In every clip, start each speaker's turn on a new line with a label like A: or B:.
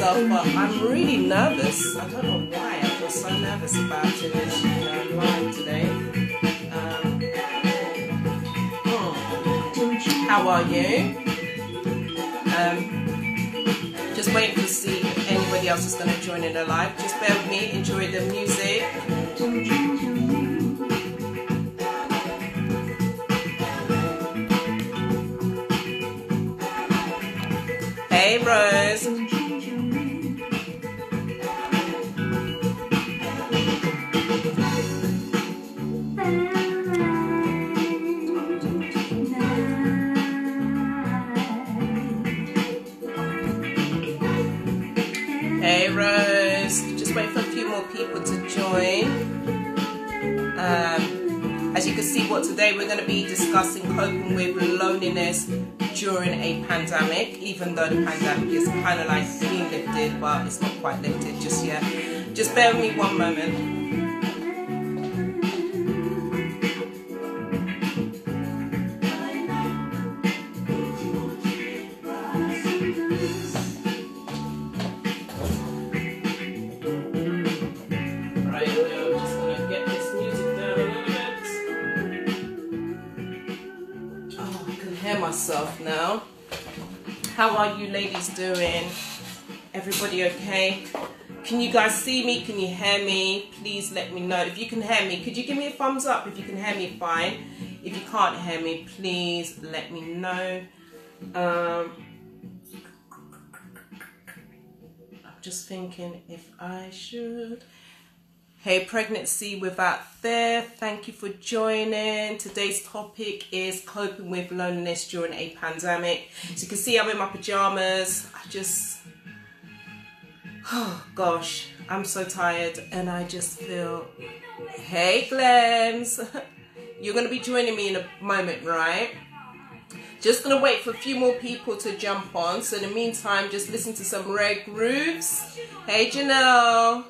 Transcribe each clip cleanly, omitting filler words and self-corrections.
A: myself, but I'm really nervous. I don't know why. I feel so nervous about it, live today. How are you? Just waiting to see if anybody else is going to join in the live. Just bear with me. Enjoy the music. Hey, Rose. Hey, Rose. Just wait for a few more people to join. As you can see, today we're going to be discussing coping with loneliness during a pandemic, even though the pandemic is kind of like being lifted, but it's not quite lifted just yet. Just bear with me one moment. Myself now. How are you ladies doing? Everybody okay? Can you guys see me? Can you hear me? Please let me know. If you can hear me, could you give me a thumbs up? If you can hear me, fine. If you can't hear me, please let me know. I'm just thinking if I should. Hey, pregnancy without fear, thank you for joining. Today's topic is coping with loneliness during a pandemic. So you can see I'm in my pajamas. Oh gosh, I'm so tired and I just feel, hey Glems, you're going to be joining me in a moment, right? Just going to wait for a few more people to jump on. So in the meantime, just listen to some Rare Grooves. Hey Janelle.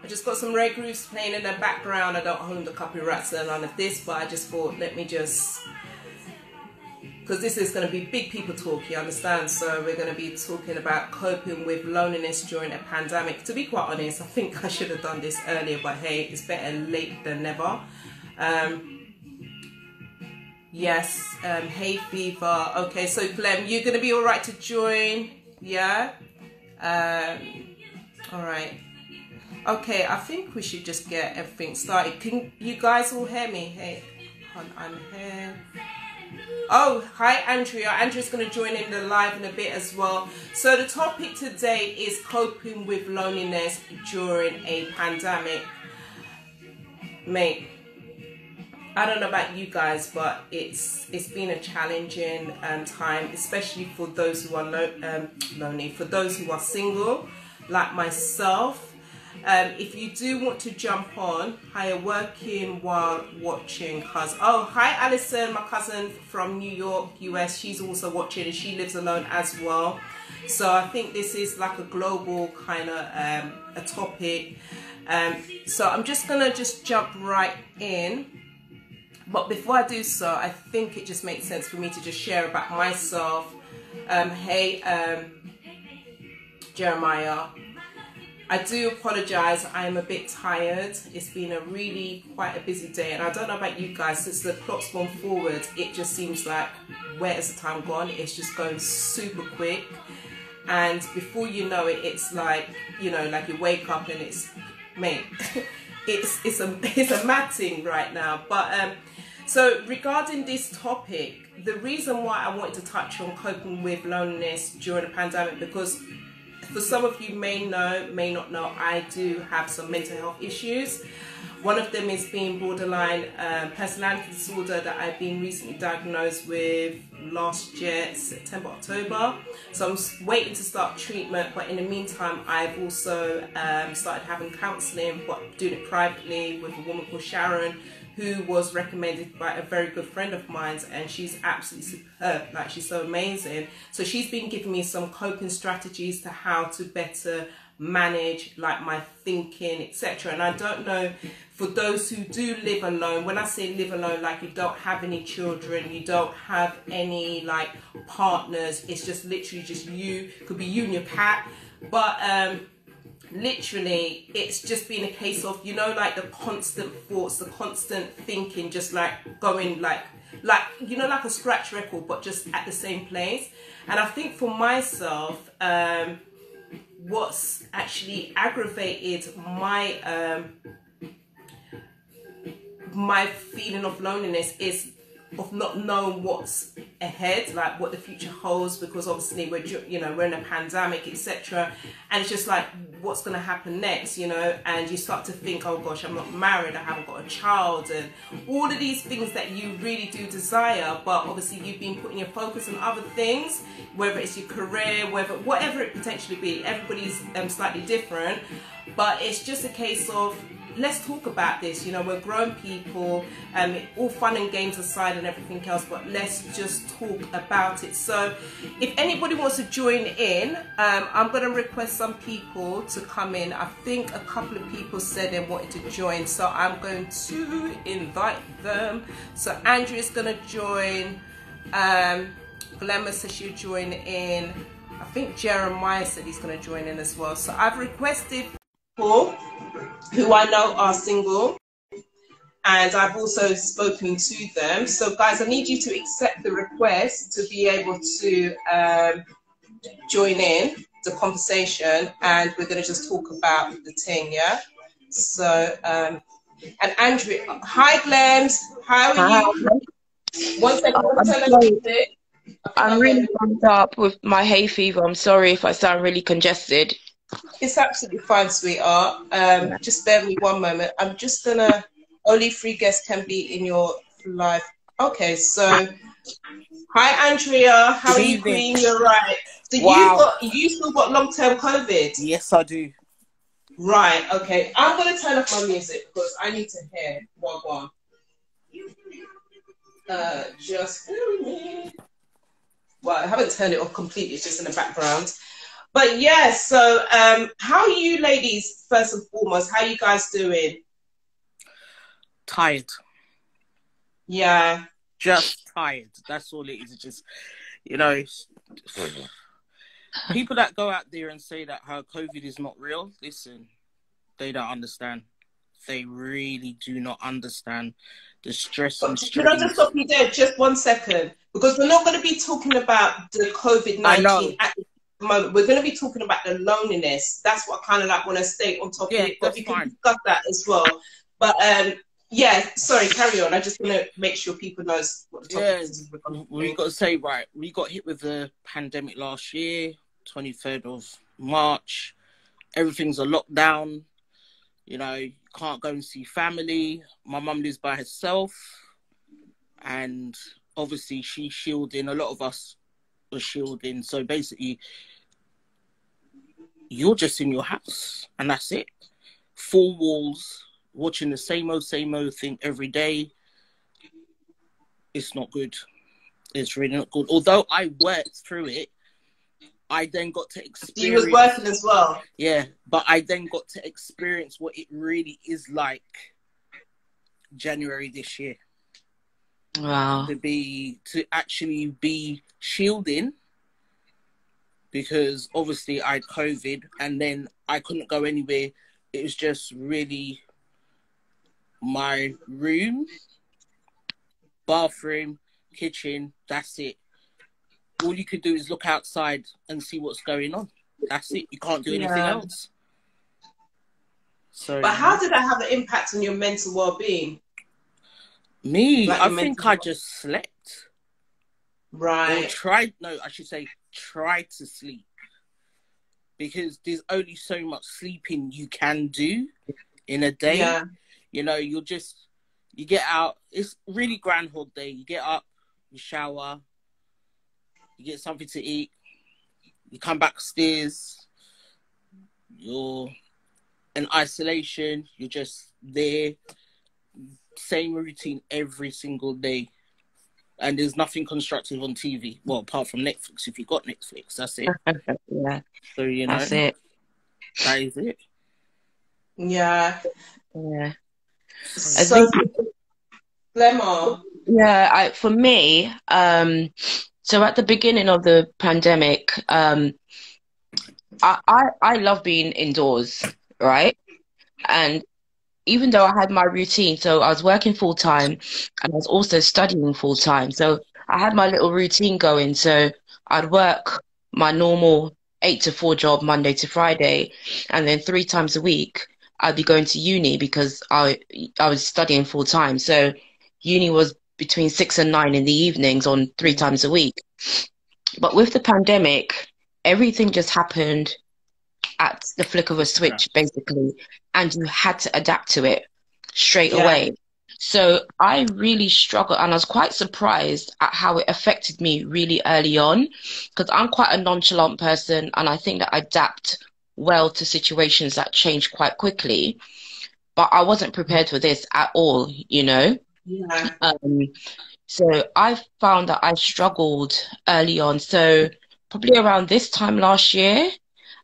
A: I just got some Rare Grooves playing in the background. I don't own the copyrights and none of this, but I just thought, let me just, because this is going to be big people talk, you understand? So we're going to be talking about coping with loneliness during a pandemic. To be quite honest, I think I should have done this earlier, but hey, it's better late than never. Yes, hey Fever. Okay, so Glenn, you're going to be all right to join? Yeah? All right. Okay, I think we should just get everything started. Can you guys all hear me? Hey, I'm here. Oh, hi Andrea. Andrea's going to join in the live in a bit as well. So the topic today is coping with loneliness during a pandemic. Mate, I don't know about you guys, but it's been a challenging time, especially for those who are lonely, for those who are single, like myself. If you do want to jump on, hi, working while watching, cuz. Oh, hi Alison, my cousin from New York, US. She's also watching and she lives alone as well. So I think this is like a global kind of a topic. So I'm just gonna jump right in. But before I do so, I think it just makes sense for me to just share about myself. Hey, Jeremiah. I do apologise, I'm a bit tired. It's been quite a busy day, and I don't know about you guys, since the clock's gone forward, it just seems like, where has the time gone? It's just going super quick, and before you know it, it's like, you know, like you wake up and it's, mate, it's a mad thing right now. But so regarding this topic, the reason why I wanted to touch on coping with loneliness during a pandemic, because for some of you may not know, I do have some mental health issues. One of them is being borderline personality disorder that I've been recently diagnosed with last year, September, October. So I'm waiting to start treatment, but in the meantime, I've also started having counselling, but doing it privately with a woman called Sharon, who was recommended by a very good friend of mine, and she's absolutely superb. Like, she's so amazing. So she's been giving me some coping strategies to how to better manage like my thinking, etc. And I don't know, for those who do live alone, when I say live alone, like you don't have any children, you don't have any like partners, it's just literally just you, could be you and your cat, But literally, it's just been a case of, you know, like the constant thoughts, the constant thinking, just like going like you know, like a scratch record, but just at the same place. And I think for myself, what's actually aggravated my feeling of loneliness is of not knowing what's ahead, like what the future holds, because obviously we're in a pandemic, etc. And it's just like, what's going to happen next, you know? And you start to think, oh gosh, I'm not married, I haven't got a child, and all of these things that you really do desire, but obviously you've been putting your focus on other things, whether it's your career, whatever it potentially be. Everybody's slightly different, but it's just a case of, let's talk about this. You know, we're grown people, all fun and games aside and everything else, but let's just talk about it. So if anybody wants to join in, I'm going to request some people to come in. I think a couple of people said they wanted to join, so I'm going to invite them. So Andrea's going to join, Glamour says she'll join in. I think Jeremiah said he's going to join in as well. So I've requested people who I know are single, and I've also spoken to them. So guys, I need you to accept the request to be able to join in the conversation, and we're going to just talk about the thing, yeah? So, and Andrew, hi Glems, how are you? 1 second,
B: I'm really bumped up with my hay fever. I'm sorry if I sound really congested.
A: It's absolutely fine, sweetheart. Just bear with me 1 moment. I'm just gonna, only 3 guests can be in your live. Okay, so hi Andrea, how are you, Queen? You're right. So
C: wow.
A: you still got long-term COVID?
C: Yes, I do.
A: Right, okay. I'm gonna turn off my music because I need to hear what. Just well, I haven't turned it off completely, it's just in the background. But yeah, so how are you ladies, first and foremost? How are you guys doing?
C: Tired.
A: Yeah.
C: Just tired. That's all it is. It's just, you know, people that go out there and say that how COVID is not real, listen, they don't understand. They really do not understand the stress and strain.
A: Can I just stop you there just 1 second? Because we're not going to be talking about the COVID-19 at the moment. We're going to be talking about the loneliness. That's what I kind of like want to stay on top of it. But we can discuss that as well. But yeah, sorry, carry on. I just want to make sure people know what the topic is.
C: We've got to say, right, we got hit with the pandemic last year, 23rd of March. Everything's a lockdown. You know, you can't go and see family. My mum lives by herself. And obviously she's shielding. A lot of us were shielding. So basically, you're just in your house. And that's it. 4 walls, watching the same old thing every day. It's not good. It's really not good. Although I worked through it, I then got to experience...
A: You was working as well?
C: Yeah, but I then got to experience what it really is like January this year.
B: Wow.
C: To actually be shielding, because obviously I had COVID and then I couldn't go anywhere. It was just really my room, bathroom, kitchen, that's it. All you could do is look outside and see what's going on. That's it. You can't do anything else. So,
A: but how did that have an impact on your mental well-being?
C: Me, like I think I just slept.
A: Right.
C: Or tried to sleep. Because there's only so much sleeping you can do in a day. Yeah. You know, you get out. It's really Groundhog Day. You get up, you shower, you get something to eat, you come back upstairs, you're in isolation, you're just there, same routine every single day. And there's nothing constructive on TV. Well, apart from Netflix. If you've got Netflix, that's it.
B: Yeah.
C: So, you know.
B: That's it.
C: That is it.
B: Yeah.
A: Yeah. So, Lemma.
B: Yeah, for me, so at the beginning of the pandemic, I love being indoors, right? And even though I had my routine, so I was working full time and I was also studying full time. So I had my little routine going. So I'd work my normal 8 to 4 job Monday to Friday, and then 3 times a week I'd be going to uni because I was studying full time. So uni was between 6 and 9 in the evenings on 3 times a week. But with the pandemic, everything just happened at the flick of a switch, basically, and you had to adapt to it straight away. So I really struggled, and I was quite surprised at how it affected me really early on, because I'm quite a nonchalant person, and I think that I adapt well to situations that change quite quickly. But I wasn't prepared for this at all, you know?
A: Yeah.
B: So I found that I struggled early on. So probably around this time last year,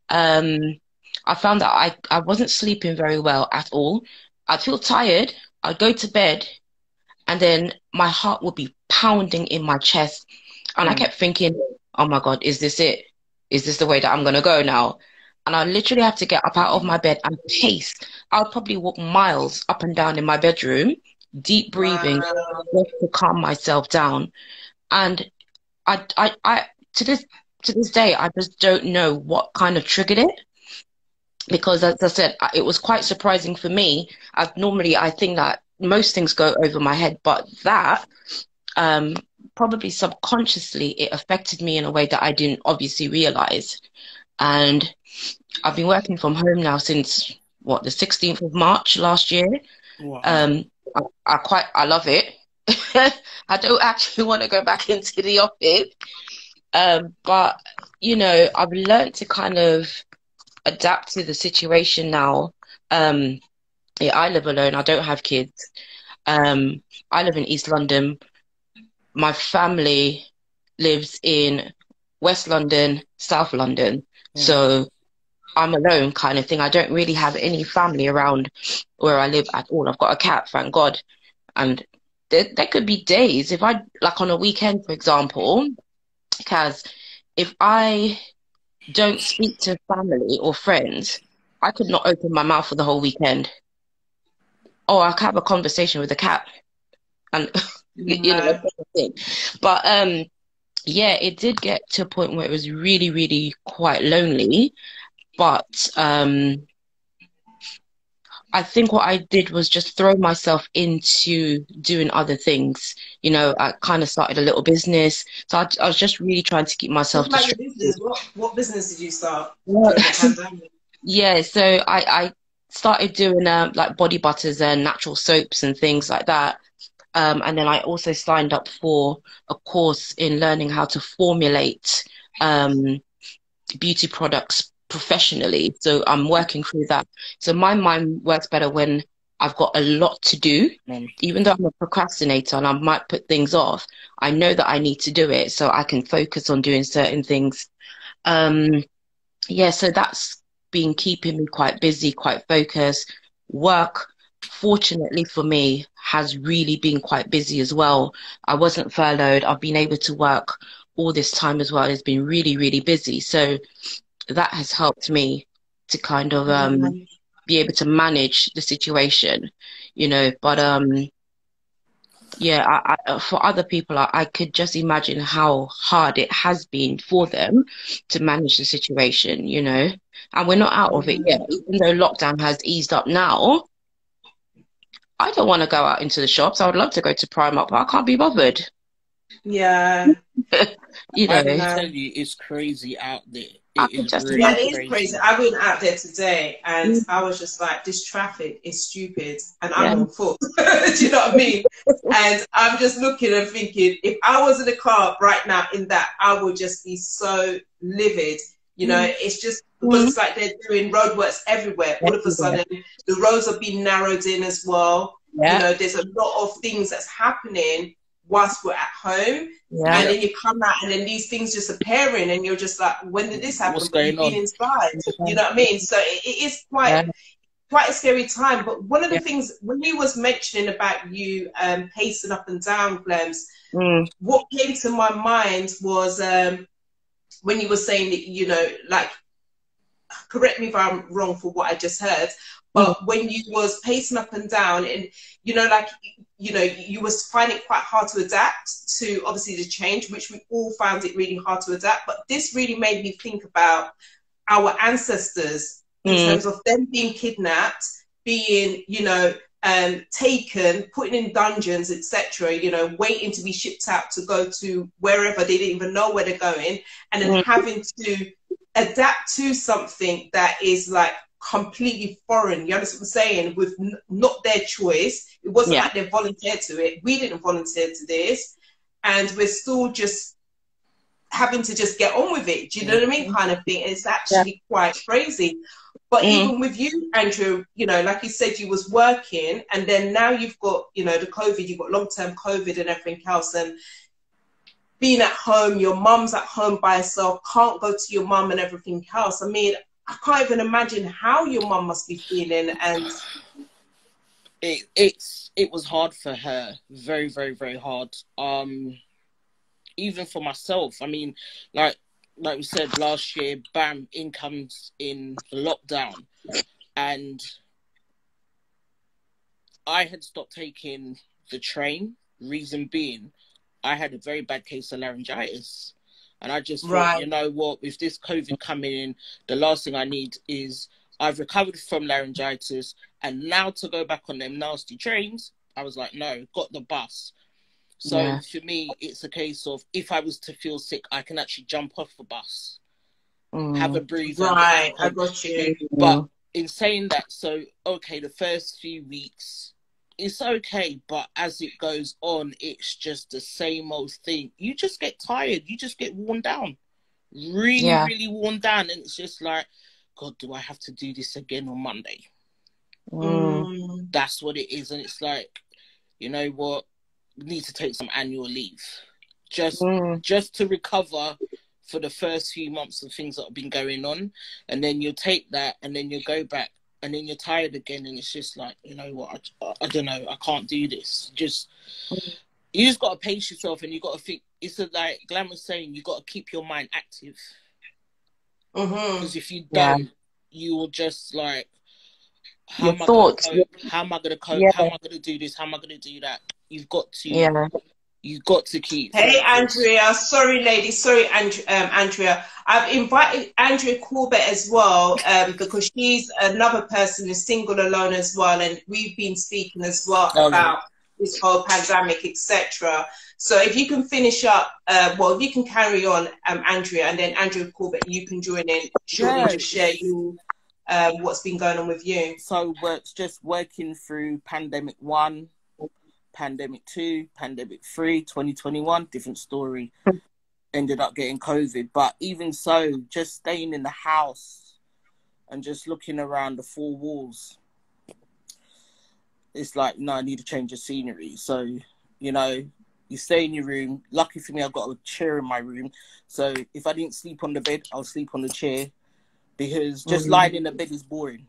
B: I found that I wasn't sleeping very well at all. I'd feel tired, I'd go to bed, and then my heart would be pounding in my chest. And I kept thinking, oh my God, is this it? Is this the way that I'm going to go now? And I literally had to get up out of my bed and pace. I would probably walk miles up and down in my bedroom, deep breathing, just to calm myself down. And I to this day, I just don't know what kind of triggered it. Because as I said, it was quite surprising for me. I think that most things go over my head, but that probably subconsciously it affected me in a way that I didn't obviously realize. And I've been working from home now since the 16th of March last year.
C: Wow.
B: I love it. I don't actually want to go back into the office. But you know, I've learned to kind of adapt to the situation now. I live alone. I don't have kids. I live in East London. My family lives in West London, South London. So I'm alone kind of thing. I don't really have any family around where I live at all. I've got a cat, thank God. And there could be days if I, like on a weekend, for example, because if I don't speak to family or friends, I could not open my mouth for the whole weekend. Or I could have a conversation with the cat, and you know, but yeah, it did get to a point where it was really, really quite lonely. But I think what I did was just throw myself into doing other things. You know, I kind of started a little business, so I was just really trying to keep myself distracted.
A: What business did you start
B: Well,
A: during the pandemic?
B: yeah, so I started doing like body butters and natural soaps and things like that. And then I also signed up for a course in learning how to formulate beauty products professionally. So I'm working through that. So my mind works better when I've got a lot to do. Even though I'm a procrastinator and I might put things off, I know that I need to do it so I can focus on doing certain things. Yeah, so that's been keeping me quite busy, quite focused. Work, fortunately for me, has really been quite busy as well. I wasn't furloughed. I've been able to work all this time as well. It's been really, really busy. So that has helped me to kind of be able to manage the situation, you know. But yeah, for other people, I could just imagine how hard it has been for them to manage the situation, you know. And we're not out of it yet. Even though lockdown has eased up now, I don't want to go out into the shops. I would love to go to Primark, but I can't be bothered.
A: Yeah.
B: You know.
C: I tell you, it's crazy out there. It is
A: crazy. I went out there today and I was just like, this traffic is stupid and I'm on foot. Do you know what I mean? And I'm just looking and thinking, if I was in the car right now in that, I would just be so livid. You know, it's just because it's like they're doing roadworks everywhere. All of a sudden, the roads are being narrowed in as well. You know, there's a lot of things that's happening whilst we're at home. And then you come out and then these things just appearing and you're just like, when did this happen?
C: What's going on?
A: Inside, you know what I mean? So it is quite a scary time. But one of the things, when you was mentioning about you pacing up and down, Glems, what came to my mind was when you were saying that, you know, like correct me if I'm wrong for what I just heard, but when you was pacing up and down, and like you was finding it quite hard to adapt to obviously the change, which we all found it really hard to adapt. But this really made me think about our ancestors in terms of them being kidnapped, being taken, put in dungeons, etc., waiting to be shipped out to go to wherever they didn't even know where they're going, and then having to adapt to something that is like completely foreign. You understand what I'm saying? With not their choice. It wasn't like they volunteered to it. We didn't volunteer to this, and we're still just having to just get on with it. Do you know what I mean? Kind of thing. It's actually quite crazy. But even with you, Andrew, like you said, you was working, and then now you've got, the COVID, you've got long-term COVID and everything else, and being at home, your mum's at home by herself, can't go to your mum and everything else. I mean, I can't even imagine how your mum must be feeling. And
C: it was hard for her, very, very, very hard. Even for myself. I mean, like we said, last year, bam, in comes in lockdown, and I had stopped taking the train. Reason being, I had a very bad case of laryngitis. And I just thought, you know what, with this COVID coming in, the last thing I need is I've recovered from laryngitis, and now to go back on them nasty trains, I was like, no, got the bus. So for me, it's a case of if I was to feel sick, I can actually jump off the bus, have a breather.
A: Right, I got you.
C: But in saying that, so, okay, the first few weeks, it's okay, but as it goes on, it's just the same old thing. You just get tired. You just get worn down. Really, really worn down. And it's just like, God, do I have to do this again on Monday? That's what it is. And it's like, you know what? We need to take some annual leave. Just to recover for the first few months of things that have been going on. And then you'll take that, and then you'll go back. And then you're tired again, and it's just like, you know what, I don't know, I can't do this. You just got to pace yourself, and you got to think, it's like Glam was saying, you got to keep your mind active. Because if you don't, you will just like, how am I going to cope? How am I going to cope? How am I going to do this? How am I going to do that? You've got to... You've got to keep...
A: Hey, Andrea. Sorry, lady. Sorry, Andrea. I've invited Andrea Corbett as well, because she's another person who's single alone as well. And we've been speaking as well about this whole pandemic, etc. So if you can finish up, if you can carry on, Andrea, and then Andrea Corbett, you can join in shortly to share what's been going on with you.
C: So we're just working through pandemic 1, pandemic 2, pandemic 3, 2021, different story. Ended up getting COVID. But even so, just staying in the house and just looking around the 4 walls, it's like, no, I need to change the scenery. So, you stay in your room. Lucky for me, I've got a chair in my room. So if I didn't sleep on the bed, I'll sleep on the chair, because just lying in the bed is boring.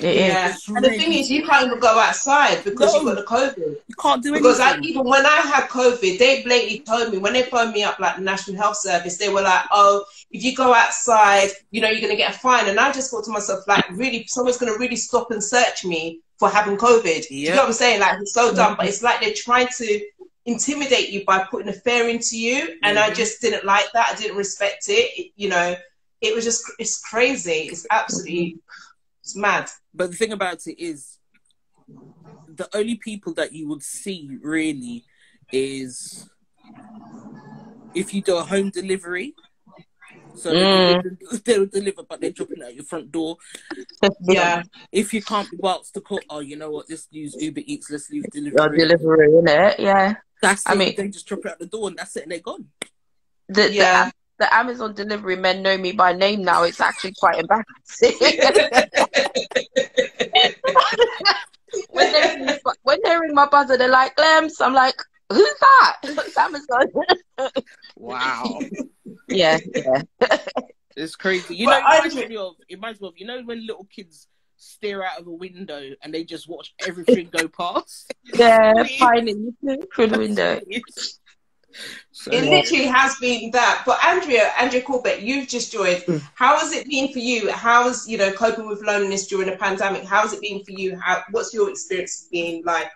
A: And the thing is, you can't even go outside because you've got the COVID.
C: You can't do anything.
A: Because even when I had COVID, they blatantly told me, when they phoned me up, like the National Health Service, they were like, oh, if you go outside, you're going to get a fine. And I just thought to myself, like, really, someone's going to really stop and search me for having COVID. Do you know what I'm saying? Like, it's so dumb. But it's like they're trying to intimidate you by putting a fear into you. And I just didn't like that. I didn't respect it. It was just, it's crazy. It's absolutely... It's mad.
C: But the thing about it is, the only people that you would see really is if you do a home delivery. So they'll deliver, but they're dropping it at your front door. If you can't be whilst to cook, oh, you know what? Let's use Uber Eats. Let's leave delivery.
B: Delivery, innit? Yeah.
C: That's it. I mean, they just drop it at the door, and that's it, and they're gone.
B: The Amazon delivery men know me by name now. It's actually quite embarrassing. when they ring my buzzer, they're like, Glems. I'm like, who's that? It's Amazon.
C: Wow.
B: Yeah.
C: It's crazy. It reminds me of, when little kids stare out of a window and they just watch everything go past?
B: Yeah, pining through the window.
C: So,
A: it literally has been that. But Andrea Corbett, you've just joined. How has it been for you? How has, you know, coping with loneliness during a pandemic? How has it been for you? What's your experience been like?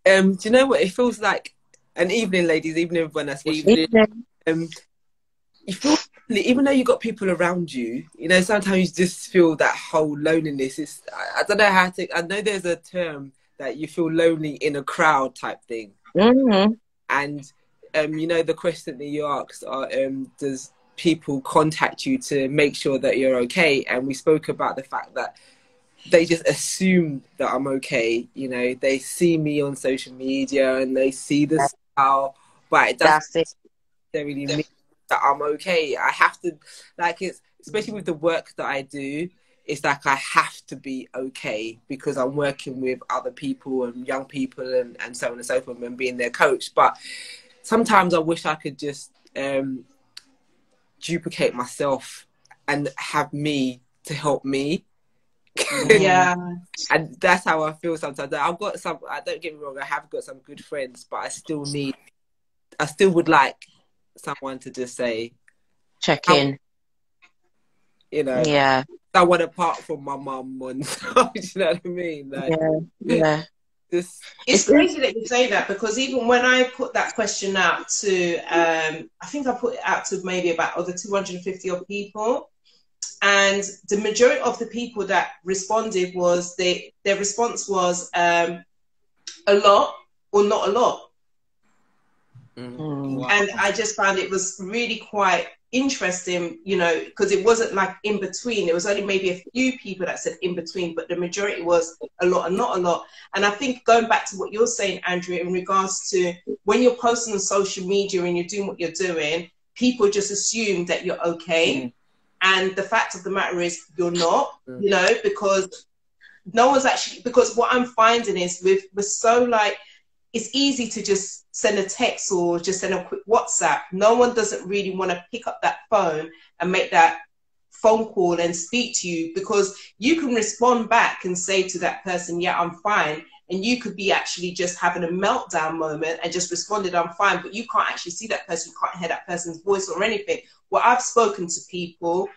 D: Do you know what it feels like? An evening, ladies, evening everyone that's watching. You feel, even though you got people around you, you know, sometimes you just feel that whole loneliness. It's, I don't know how to, I know there's a term that you feel lonely in a crowd type thing. And, you know, the question that you asked are, does people contact you to make sure that you're okay? And we spoke about the fact that they just assume that I'm okay. You know, they see me on social media and they see the style, but it doesn't necessarily mean that I'm okay. I have to, like, it's, especially with the work that I do, it's like I have to be okay because I'm working with other people and young people and so on and so forth and being their coach. But sometimes I wish I could just duplicate myself and have me to help me.
A: Yeah.
D: And that's how I feel sometimes. I've got some, I don't get me wrong, I have got some good friends, but I still would like someone to just say,
B: check in.
D: You know,
B: yeah.
D: Someone apart from my mum, and you know what I mean? Like,
B: yeah.
A: It's crazy that you say that, because even when I put that question out to, I think I put it out to maybe about over 250 odd people, and the majority of the people that responded was their response was a lot or not a lot.
C: wow.
A: And I just found it was really quite interesting, you know, because it wasn't like in between. There was only maybe a few people that said in between, but the majority was a lot and not a lot. And I think going back to what you're saying, Andrea, in regards to when you're posting on social media and you're doing what you're doing, people just assume that you're okay. And the fact of the matter is you're not, you know, because no one's actually, because what I'm finding is we're so like, it's easy to just send a text or just send a quick WhatsApp. No one doesn't really want to pick up that phone and make that phone call and speak to you, because you can respond back and say to that person, yeah, I'm fine. And you could be actually just having a meltdown moment and just responded, I'm fine, but you can't actually see that person. You can't hear that person's voice or anything. Well, I've spoken to people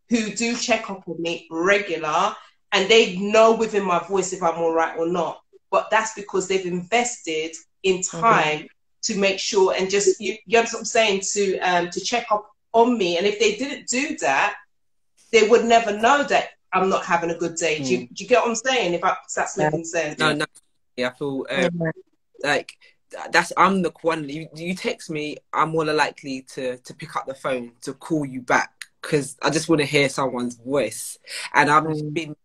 A: who do check up on me regular, and they know within my voice if I'm all right or not. But that's because they've invested in time to make sure, and just, you understand what I'm saying, to check up on me. And if they didn't do that, they would never know that I'm not having a good day. Do you get what I'm saying? If that's making sense.
D: No, I feel like I'm the one. You text me, I'm more likely to pick up the phone to call you back because I just want to hear someone's voice. And I've been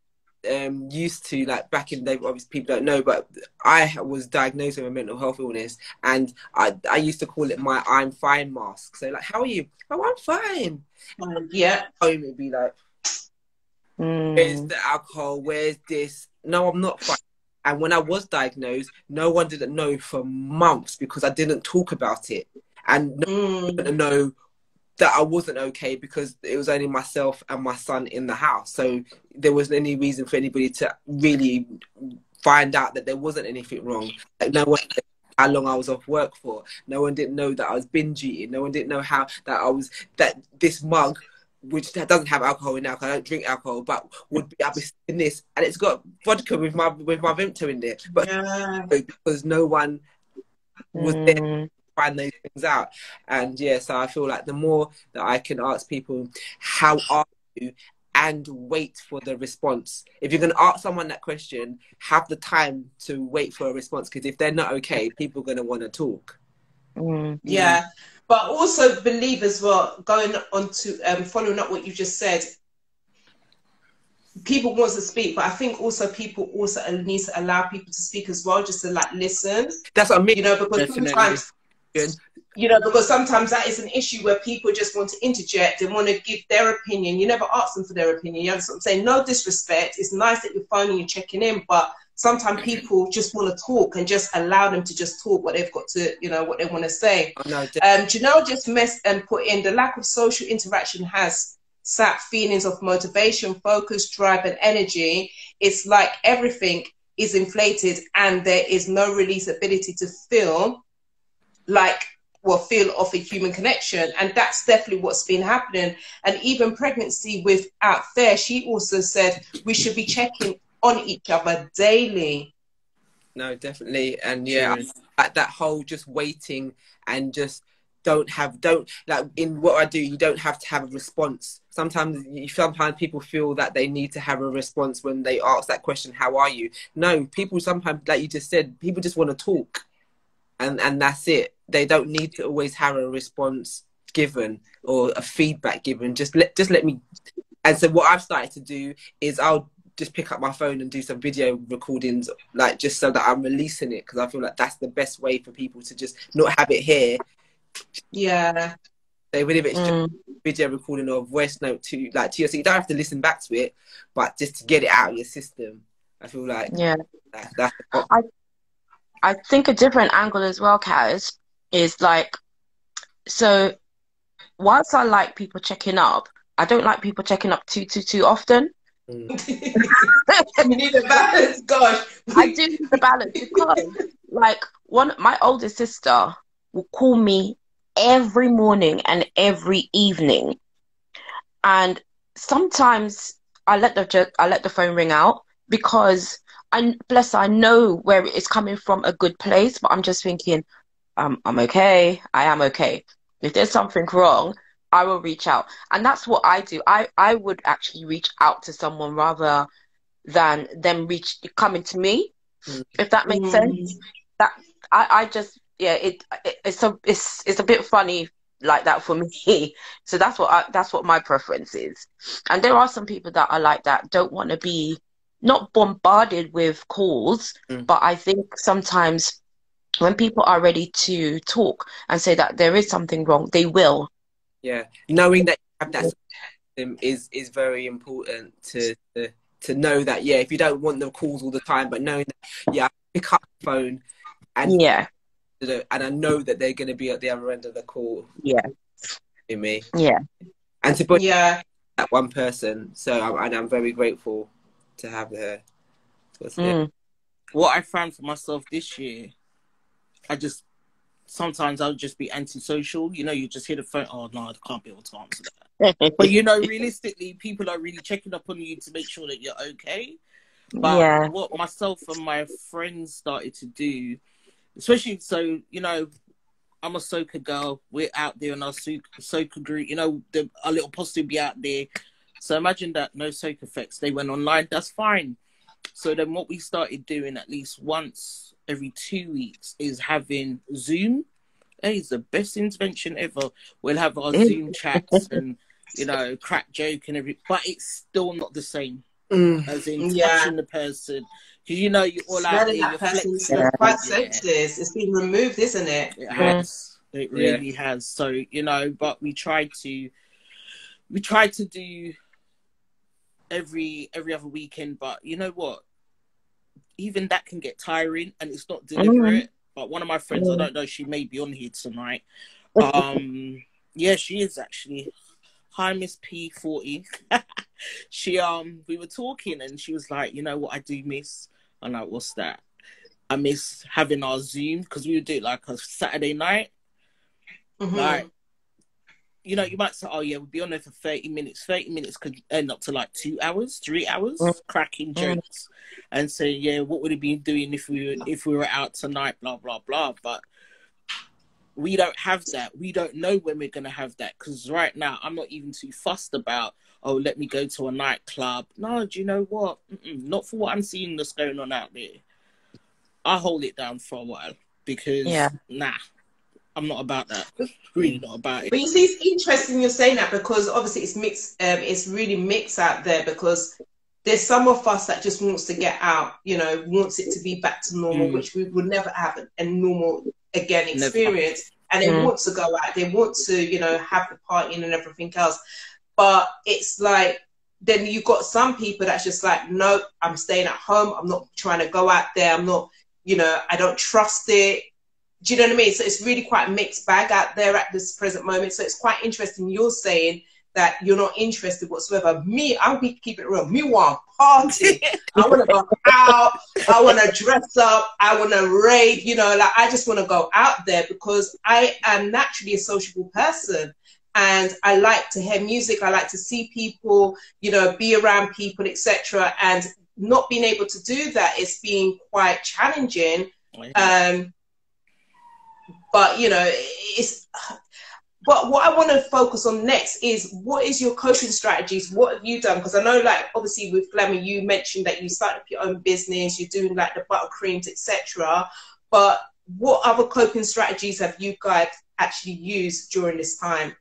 D: used to, like, back in the day, obviously people don't know, but I was diagnosed with a mental health illness, and I used to call it my I'm fine mask. So like, how are you? Oh, I'm fine.
A: Yeah.
D: Home it'd be like, where's the alcohol? Where's this? No, I'm not fine. And when I was diagnosed, no one didn't know for months because I didn't talk about it, and no one didn't know that I wasn't okay because it was only myself and my son in the house. So there wasn't any reason for anybody to really find out that there wasn't anything wrong. Like, no one knew how long I was off work for. No one didn't know that I was binge eating. No one didn't know that this mug, which doesn't have alcohol in it, I don't drink alcohol, but I'd be in this, and it's got vodka with my Vimto in there. But because no one was there to find those things out. And so I feel like the more that I can ask people, how are you, and wait for the response. If you're going to ask someone that question, have the time to wait for a response, because if they're not okay, people are going to want to talk.
A: Yeah. But also believe as well, going on to following up what you just said, people want to speak, but I think also people also need to allow people to speak as well, just to like listen.
D: That's what I mean.
A: You know, because sometimes, because sometimes that is an issue where people just want to interject and want to give their opinion. You never ask them for their opinion. You understand what I'm saying? No disrespect. It's nice that you're phoning, you're checking in, but sometimes people just want to talk, and just allow them to just talk what they've got to, you know, what they want to say. Janelle just put in, the lack of social interaction has sapped feelings of motivation, focus, drive, and energy. It's like everything is inflated and there is no release ability to feel like well, feel of a human connection. And that's definitely what's been happening. And even pregnancy with out there, she also said we should be checking on each other daily.
D: No, definitely. And yeah, like that whole just waiting and just don't like in what I do, you don't have to have a response. Sometimes people feel that they need to have a response when they ask that question, how are you? No, people sometimes, like you just said, people just want to talk, and that's it. They don't need to always have a response given or a feedback given. Just let me. And so what I've started to do is I'll just pick up my phone and do some video recordings, like just so that I'm releasing it, because I feel like that's the best way for people to just not have it here.
A: Yeah.
D: So even if it's just video recording or voice note to your, so you don't have to listen back to it, but just to get it out of your system. I feel like that's
B: I think a different angle as well, Kaz, is like, so whilst I like people checking up, I don't like people checking up too often.
A: You need a balance, gosh.
B: I do need the balance, because like my older sister will call me every morning and every evening, and sometimes I let the phone ring out, because I know where it's coming from, a good place, but I'm just thinking, I'm okay, I am okay. If there's something wrong, I will reach out. And that's what I do. I would actually reach out to someone rather than them coming to me, if that makes sense. That I just, yeah, it's a bit funny like that for me. So that's what my preference is. And there are some people that are like that, don't want to be not bombarded with calls, but I think sometimes when people are ready to talk and say that there is something wrong, they will.
D: Yeah, knowing that you have that system is very important to know that. Yeah, if you don't want the calls all the time, but knowing that, yeah, I pick up the phone and and I know that they're going to be at the other end of the call.
B: Yeah,
D: in me.
B: Yeah,
D: and to put that one person. So I'm very grateful to have her.
C: What I found for myself this year, sometimes I'll just be antisocial. You know, you just hear the phone. Oh no, I can't be able to answer that. But you know, realistically, people are really checking up on you to make sure that you're okay. But what myself and my friends started to do, especially, so you know, I'm a soca girl. We're out there in our soca group. You know, our little posse will be out there. So imagine that, no soca effects. They went online. That's fine. So then what we started doing at least once every 2 weeks is having Zoom. It's the best invention ever. We'll have our Zoom chats and, you know, crack joke and everything. But it's still not the same as in touching the person. Because, you know, you're all out there.
A: That person's quite senseless. It's been removed, isn't it?
C: It has. It really has. So, you know, but we try to do every other weekend, but you know what? Even that can get tiring, and it's not deliberate. But one of my friends, I don't know, she may be on here tonight. Yeah, she is actually. Hi, Miss P40. We were talking, and she was like, "You know what I do miss?" I'm like, "What's that?" I miss having our Zoom, because we would do it like a Saturday night. Like, you know, you might say, "Oh yeah, we'll be on there for 30 minutes." 30 minutes could end up to like 2 hours, 3 hours, cracking jokes, and say, "Yeah, what would we be doing if we were out tonight?" Blah blah blah. But we don't have that. We don't know when we're gonna have that, because right now I'm not even too fussed about, oh, let me go to a nightclub. No, do you know what? Not for what I'm seeing that's going on out there. I hold it down for a while, because I'm not about that. Really not about it.
A: But you see, it's interesting you're saying that, because obviously it's mixed. It's really mixed out there, because there's some of us that just wants to get out, you know, wants it to be back to normal, which we would never have a normal again experience. And they want to go out, they want to, you know, have the partying and everything else. But it's like, then you got some people that's just like, no, I'm staying at home. I'm not trying to go out there. I'm not, you know, I don't trust it. Do you know what I mean? So it's really quite a mixed bag out there at this present moment. So it's quite interesting you're saying that you're not interested whatsoever. Me, I'll keep it real. Me want party. I want to go out. I want to dress up. I want to rave. You know, like I just want to go out there because I am naturally a sociable person. And I like to hear music. I like to see people, you know, be around people, etc. And not being able to do that is being quite challenging. But you know, but what I want to focus on next is what is your coping strategies? What have you done? Because I know, like, obviously with Glamour, you mentioned that you started up your own business, you're doing like the buttercreams, etc. But what other coping strategies have you guys actually used during this time?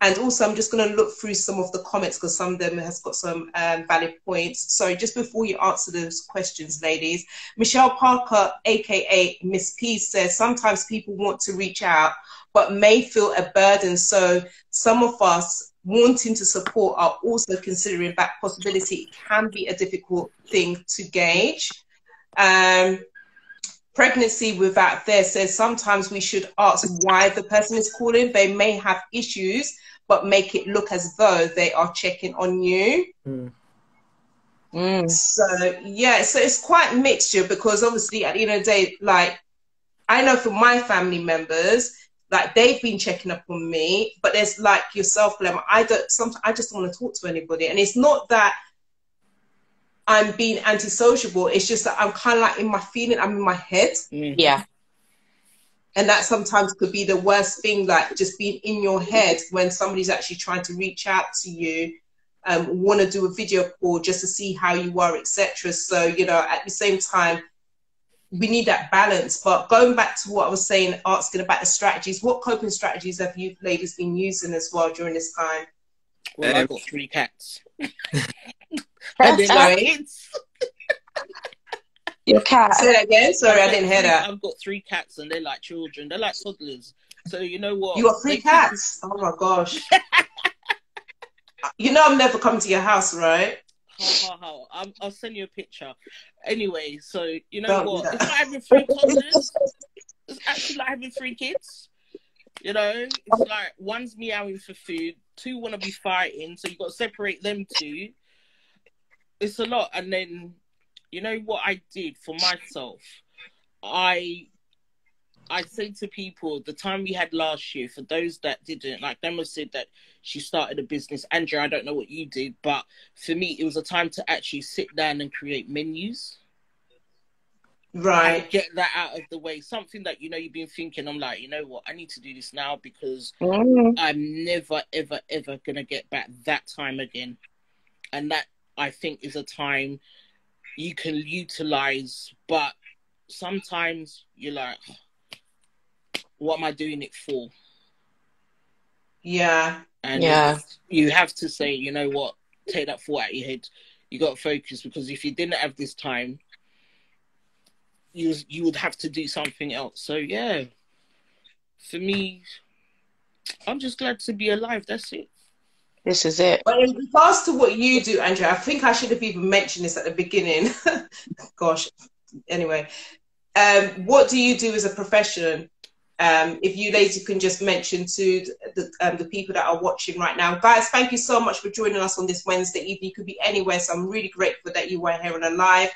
A: And also, I'm just going to look through some of the comments because some of them has got some valid points. So just before you answer those questions, ladies, Michelle Parker, aka Miss P, says sometimes people want to reach out but may feel a burden. So some of us wanting to support are also considering that possibility. It can be a difficult thing to gauge. Pregnancy Without There says sometimes we should ask why the person is calling. They may have issues, but make it look as though they are checking on you. So, yeah, so it's quite a mixture because obviously at the end of the day, like, I know for my family members, like they've been checking up on me, but there's like yourself, Glenn, I just don't want to talk to anybody. And it's not that I'm being antisociable. It's just that I'm kind of like in my feeling, I'm in my head.
B: Yeah.
A: And that sometimes could be the worst thing, like just being in your head when somebody's actually trying to reach out to you, want to do a video call just to see how you are, etc. So, you know, at the same time, we need that balance. But going back to what I was saying, asking about the strategies, what coping strategies have you ladies been using as well during this time?
C: Well, I've got 3 cats.
A: Sorry?
B: Your cat.
A: Say that again. Sorry, I didn't hear that.
C: I've got 3 cats and they're like children. They're like toddlers. So you know what?
A: You got 3 cats? Oh my gosh. You know I'm never coming to your house, right?
C: I'll send you a picture. Anyway, so you know what? It's like having 3 toddlers. It's actually like having 3 kids. You know, it's like one's meowing for food, 2 want to be fighting, so you've got to separate them 2. It's a lot. And then, you know what I did for myself? I say to people, the time we had last year, for those that didn't, like Emma said that she started a business. Andrea, I don't know what you did, but for me, it was a time to actually sit down and create menus.
A: Right.
C: And get that out of the way. Something that, you know, you've been thinking, I'm like, you know what, I need to do this now because I'm never, ever, ever going to get back that time again. And that, I think, is a time you can utilize, but sometimes you're like, what am I doing it for?
A: Yeah.
C: And you have to say, you know what, take that thought out of your head. You got to focus, because if you didn't have this time, you would have to do something else. So yeah, for me, I'm just glad to be alive. That's it.
B: This is it.
A: But in regards to what you do, Andrea, I think I should have even mentioned this at the beginning. Gosh. Anyway, what do you do as a profession? If you ladies can just mention to the people that are watching right now. Guys, thank you so much for joining us on this Wednesday evening. You could be anywhere, so I'm really grateful that you were here on a live.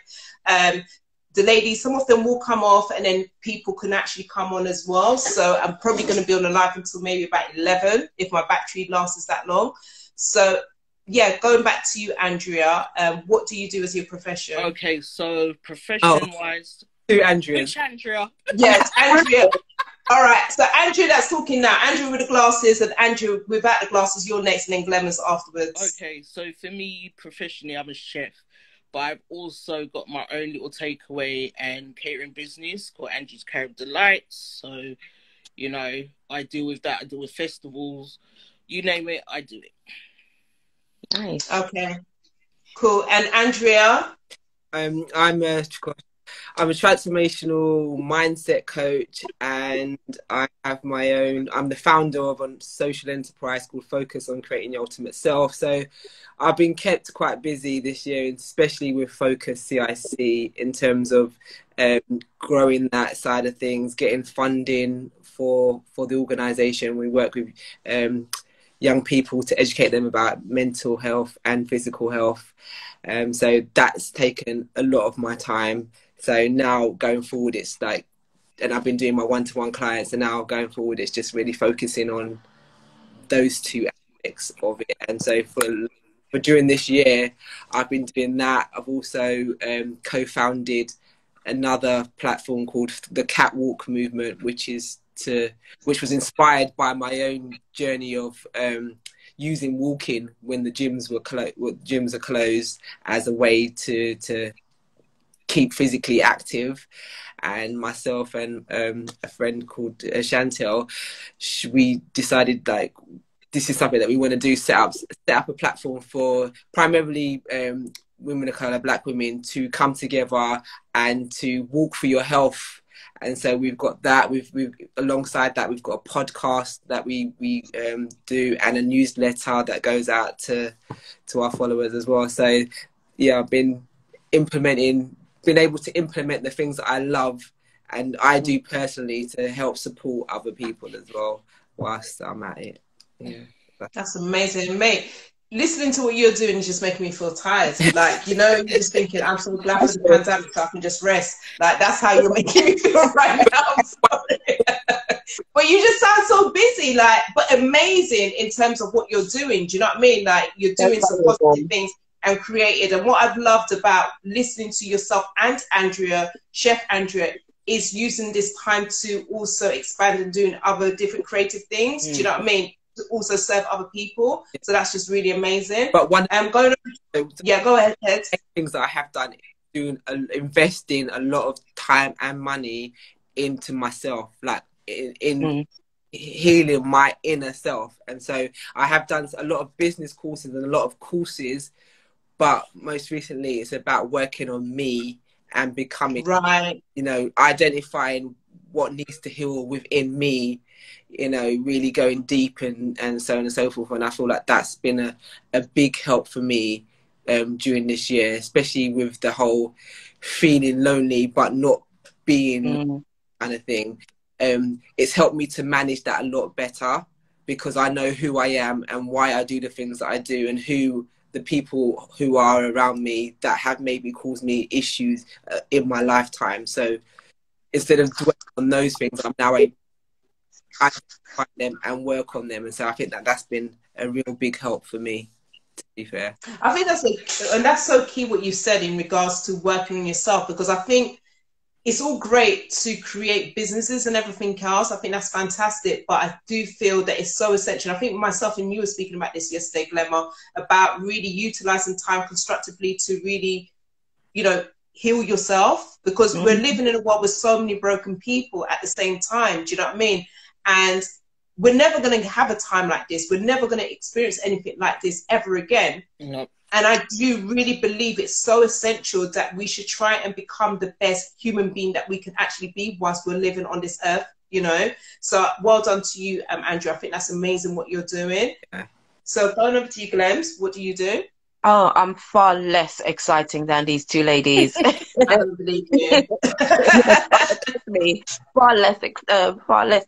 A: The ladies, some of them will come off and then people can actually come on as well. So I'm probably going to be on a live until maybe about 11 if my battery lasts that long. So yeah, going back to you, Andrea, what do you do as your profession?
C: Okay, so profession-wise...
D: To Andrea.
C: Which Andrea?
A: Yes, Andrea. All right, so Andrew that's talking now. Andrew with the glasses and Andrew without the glasses, you're next, and then Glemmer's afterwards.
C: Okay, so for me, professionally, I'm a chef, but I've also got my own little takeaway and catering business called Andrew's Carib Delights. So, you know, I deal with that. I deal with festivals. You name it, I do it.
B: Nice.
A: Okay, cool. And Andrea?
D: I'm a transformational mindset coach, and I have my own. I'm the founder of a social enterprise called Focus on Creating Your Ultimate Self. So I've been kept quite busy this year, especially with Focus CIC, in terms of growing that side of things, getting funding for the organisation. We work with young people to educate them about mental health and physical health. So that's taken a lot of my time. So now going forward, it's like, and I've been doing my one-to-one clients, and now going forward, it's just really focusing on those two aspects of it. And so for during this year, I've been doing that. I've also co-founded another platform called the Catwalk Movement, which was inspired by my own journey of using walking when the gyms are closed as a way to keep physically active. And myself and a friend called Chantel, we decided like this is something that we want to do, set up a platform for primarily women of colour, Black women, to come together and to walk for your health. And so we've got that. We've alongside that, we've got a podcast that we do, and a newsletter that goes out to our followers as well. So yeah, I've been able to implement the things that I love and I do personally to help support other people as well whilst I'm at it. Yeah,
A: that's amazing, mate. Listening to what you're doing is just making me feel tired. Like, you know, you're just thinking, I'm so glad for the pandemic so I can just rest. Like, that's how you're making me feel right now. I'm sorry. But you just sound so busy, like, but amazing in terms of what you're doing. Do you know what I mean? Like, you're doing some positive things and created. And what I've loved about listening to yourself and Andrea, Chef Andrea, is using this time to also expand and doing other different creative things. Do you know what I mean? To also serve other people. So that's just really amazing.
D: But go
A: ahead, Ted.
D: Things that I have done is investing a lot of time and money into myself, like in healing my inner self. And so I have done a lot of business courses and a lot of courses, but most recently it's about working on me and becoming, you know, identifying what needs to heal within me, you know, really going deep and so on and so forth. And I feel like that's been a big help for me during this year, especially with the whole feeling lonely but not being kind of thing. It's helped me to manage that a lot better because I know who I am and why I do the things that I do, and who the people who are around me that have maybe caused me issues in my lifetime. So instead of dwelling on those things, I'm now able to identify them and work on them. And so I think that that's been a real big help for me, to be fair.
A: I think that's so key what you said in regards to working on yourself, because I think it's all great to create businesses and everything else. I think that's fantastic, but I do feel that it's so essential. I think myself and you were speaking about this yesterday, Glemma, about really utilizing time constructively to really, you know, heal yourself, because we're living in a world with so many broken people at the same time. Do you know what I mean? And we're never going to have a time like this. We're never going to experience anything like this ever again.
C: Nope.
A: And I do really believe it's so essential that we should try and become the best human being that we can actually be whilst we're living on this earth, you know? So well done to you, Andrew. I think that's amazing what you're doing.
D: Yeah. So
A: going over to you, Glems, what do you do?
B: Oh, I'm far less exciting than these two ladies.
A: I don't believe you.
B: far less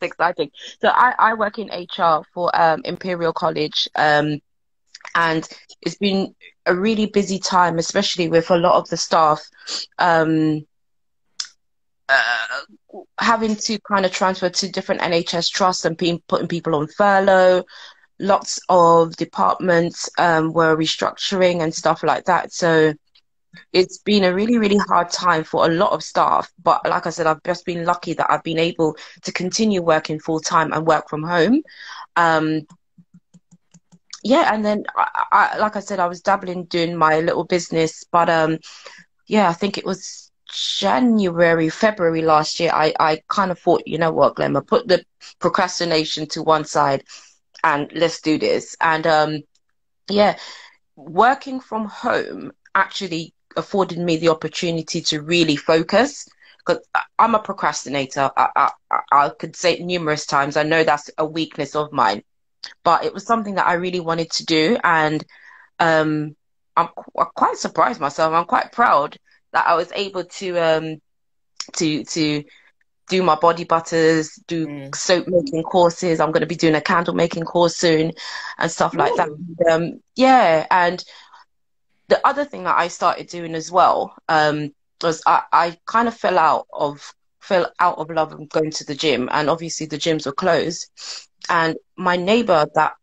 B: exciting. So I work in HR for Imperial College, and it's been a really busy time, especially with a lot of the staff having to kind of transfer to different NHS trusts and putting people on furlough. Lots of departments were restructuring and stuff like that. So it's been a really, really hard time for a lot of staff. But like I said, I've just been lucky that I've been able to continue working full time and work from home. Yeah, and then I like I said, I was dabbling doing my little business, but yeah, I think it was February last year. I kind of thought, you know what, Glenn, put the procrastination to one side and let's do this. And yeah, working from home actually afforded me the opportunity to really focus, because I'm a procrastinator. I could say it numerous times. I know that's a weakness of mine, but it was something that I really wanted to do. And I'm quite surprised myself. I'm quite proud that I was able to do my body butters, do soap making courses. I'm going to be doing a candle making course soon and stuff like that. Yeah. And the other thing that I started doing as well, was I kind of fell out of love of going to the gym, and obviously the gyms were closed. And my neighbor that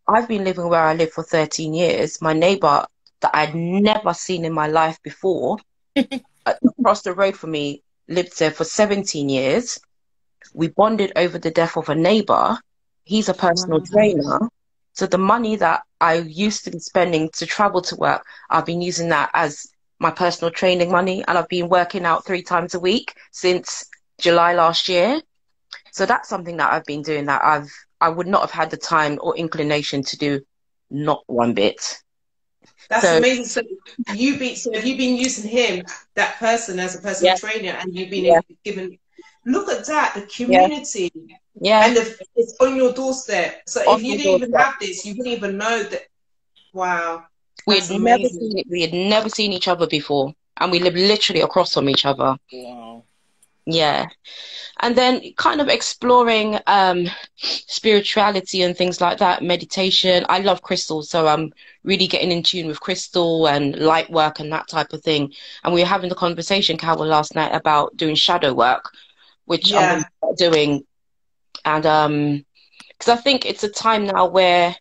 B: I've been living where I live for 13 years, my neighbor that I'd never seen in my life before, across the road from me, lived there for 17 years. We bonded over the death of a neighbor. He's a personal trainer. So the money that I used to be spending to travel to work, I've been using that as my personal training money, and I've been working out 3 times a week since July last year. So that's something that I've been doing that I would not have had the time or inclination to do, not one bit.
A: That's amazing. So have you been using him, that person, as a personal trainer, and you've been given, look at that, the community. And it's on your doorstep. So if you didn't even have this, you wouldn't even know that. Wow.
B: We had never seen each other before, and we lived literally across from each other.
C: Wow.
B: Yeah. And then kind of exploring spirituality and things like that, meditation. I love crystals, so I'm really getting in tune with crystal and light work and that type of thing. And we were having the conversation, Carol, last night about doing shadow work, which I'm doing. And because I think it's a time now where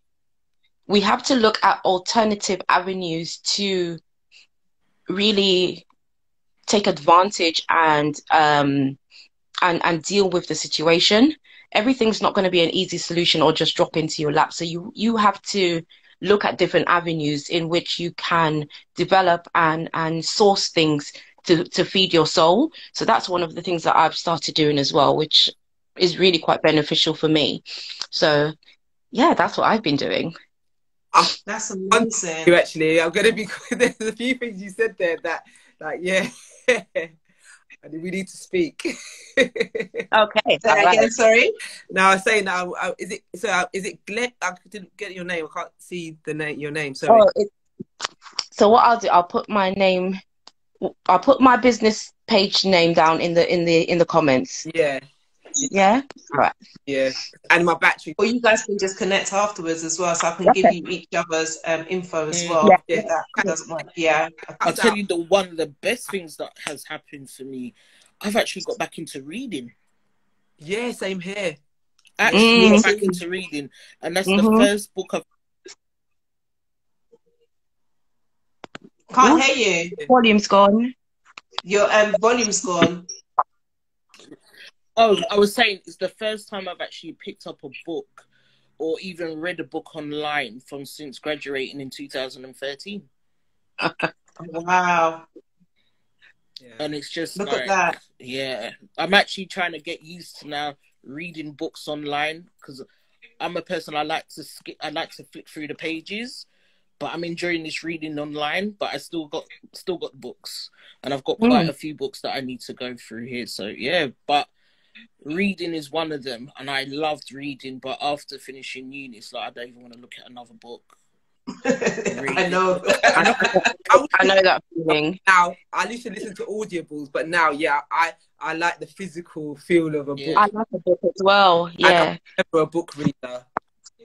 B: we have to look at alternative avenues to really take advantage and deal with the situation. Everything's not going to be an easy solution or just drop into your lap. So you have to look at different avenues in which you can develop and source things to feed your soul. So that's one of the things that I've started doing as well, which is really quite beneficial for me. So yeah, that's what I've been doing.
A: That's amazing.
D: You actually, I'm gonna be. There's a few things you said there that, like, yeah, and we need to speak.
B: Okay.
A: Again, sorry.
D: No, I was saying now. Is it Glenn? I didn't get your name. I can't see your name. Sorry.
B: So what I'll do, I'll put my name. I'll put my business page name down in the comments.
D: Yeah.
B: Yeah. All right.
D: Yeah. And my battery.
A: Or you guys can just connect afterwards as well, so I can give you each other's info as well.
D: Yeah.
A: If that doesn't work. Yeah.
C: I'll tell you one of the best things that has happened for me. I've actually got back into reading.
D: Yeah, same here.
C: Actually got back into reading, and that's the first book I've.
A: Can't hear you.
B: Volume's gone.
A: Your volume's gone.
C: Oh, I was saying it's the first time I've actually picked up a book or even read a book online since graduating in 2013.
A: Wow.
C: Yeah. And it's just
A: look at that.
C: Yeah, I'm actually trying to get used to now reading books online, because I'm a person, I like to flick through the pages, but I'm enjoying this reading online. But I still got books, and I've got quite a few books that I need to go through here. So yeah, but reading is one of them, and I loved reading. But after finishing uni, it's like I don't even want to look at another book.
A: I know.
B: I know that feeling.
D: Now I used to listen to audiobooks, but now, yeah, I like the physical feel of a book.
B: I like a book as well. Yeah,
D: I'm never a book reader.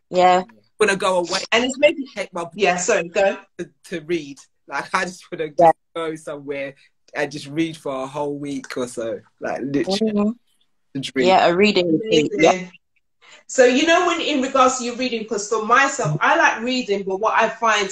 B: Yeah,
D: when I go away,
A: and it's maybe
D: take my book
A: go
D: to read. Like I just want to go somewhere and just read for a whole week or so. Like literally,
B: yeah, a reading. Yeah.
A: So, you know, when in regards to your reading, because for myself, I like reading, but what I find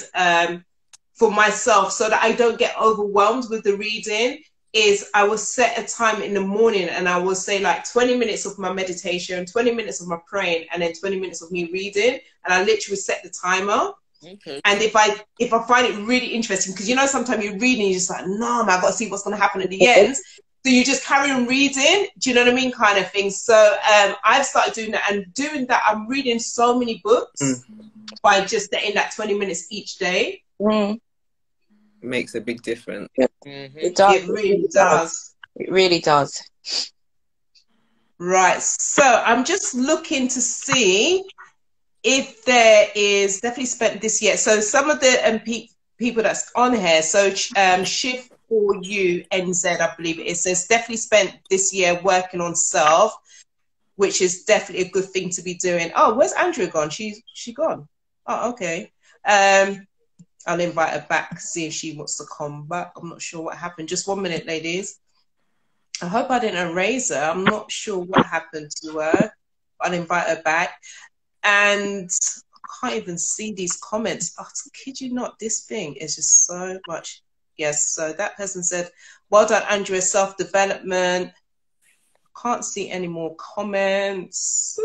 A: for myself, so that I don't get overwhelmed with the reading, is I will set a time in the morning, and I will say like 20 minutes of my meditation, 20 minutes of my praying, and then 20 minutes of me reading. And I literally set the timer.
C: Okay.
A: And if I find it really interesting, because you know, sometimes you're reading, you're just like, no, man, I've got to see what's going to happen at the end. So you just carry on reading, do you know what I mean, kind of thing. So I've started doing that, and doing that, I'm reading so many books by just setting that 20 minutes each day.
D: Makes a big difference.
B: It does.
A: It really does.
B: It really does.
A: Right. So I'm just looking to see if there is definitely spent this year. So some of the people that's on here. So Shiv for you, NZ, I believe it is. So it's definitely spent this year working on self, which is definitely a good thing to be doing. Oh, where's Andrea gone? She gone. Oh, okay. I'll invite her back, see if she wants to come back. I'm not sure what happened. Just 1 minute, ladies. I hope I didn't erase her. I'm not sure what happened to her. I'll invite her back. And I can't even see these comments. Oh, kid you not, this thing is just so much. Yes, so that person said, well done, Andrea, self-development. Can't see any more comments.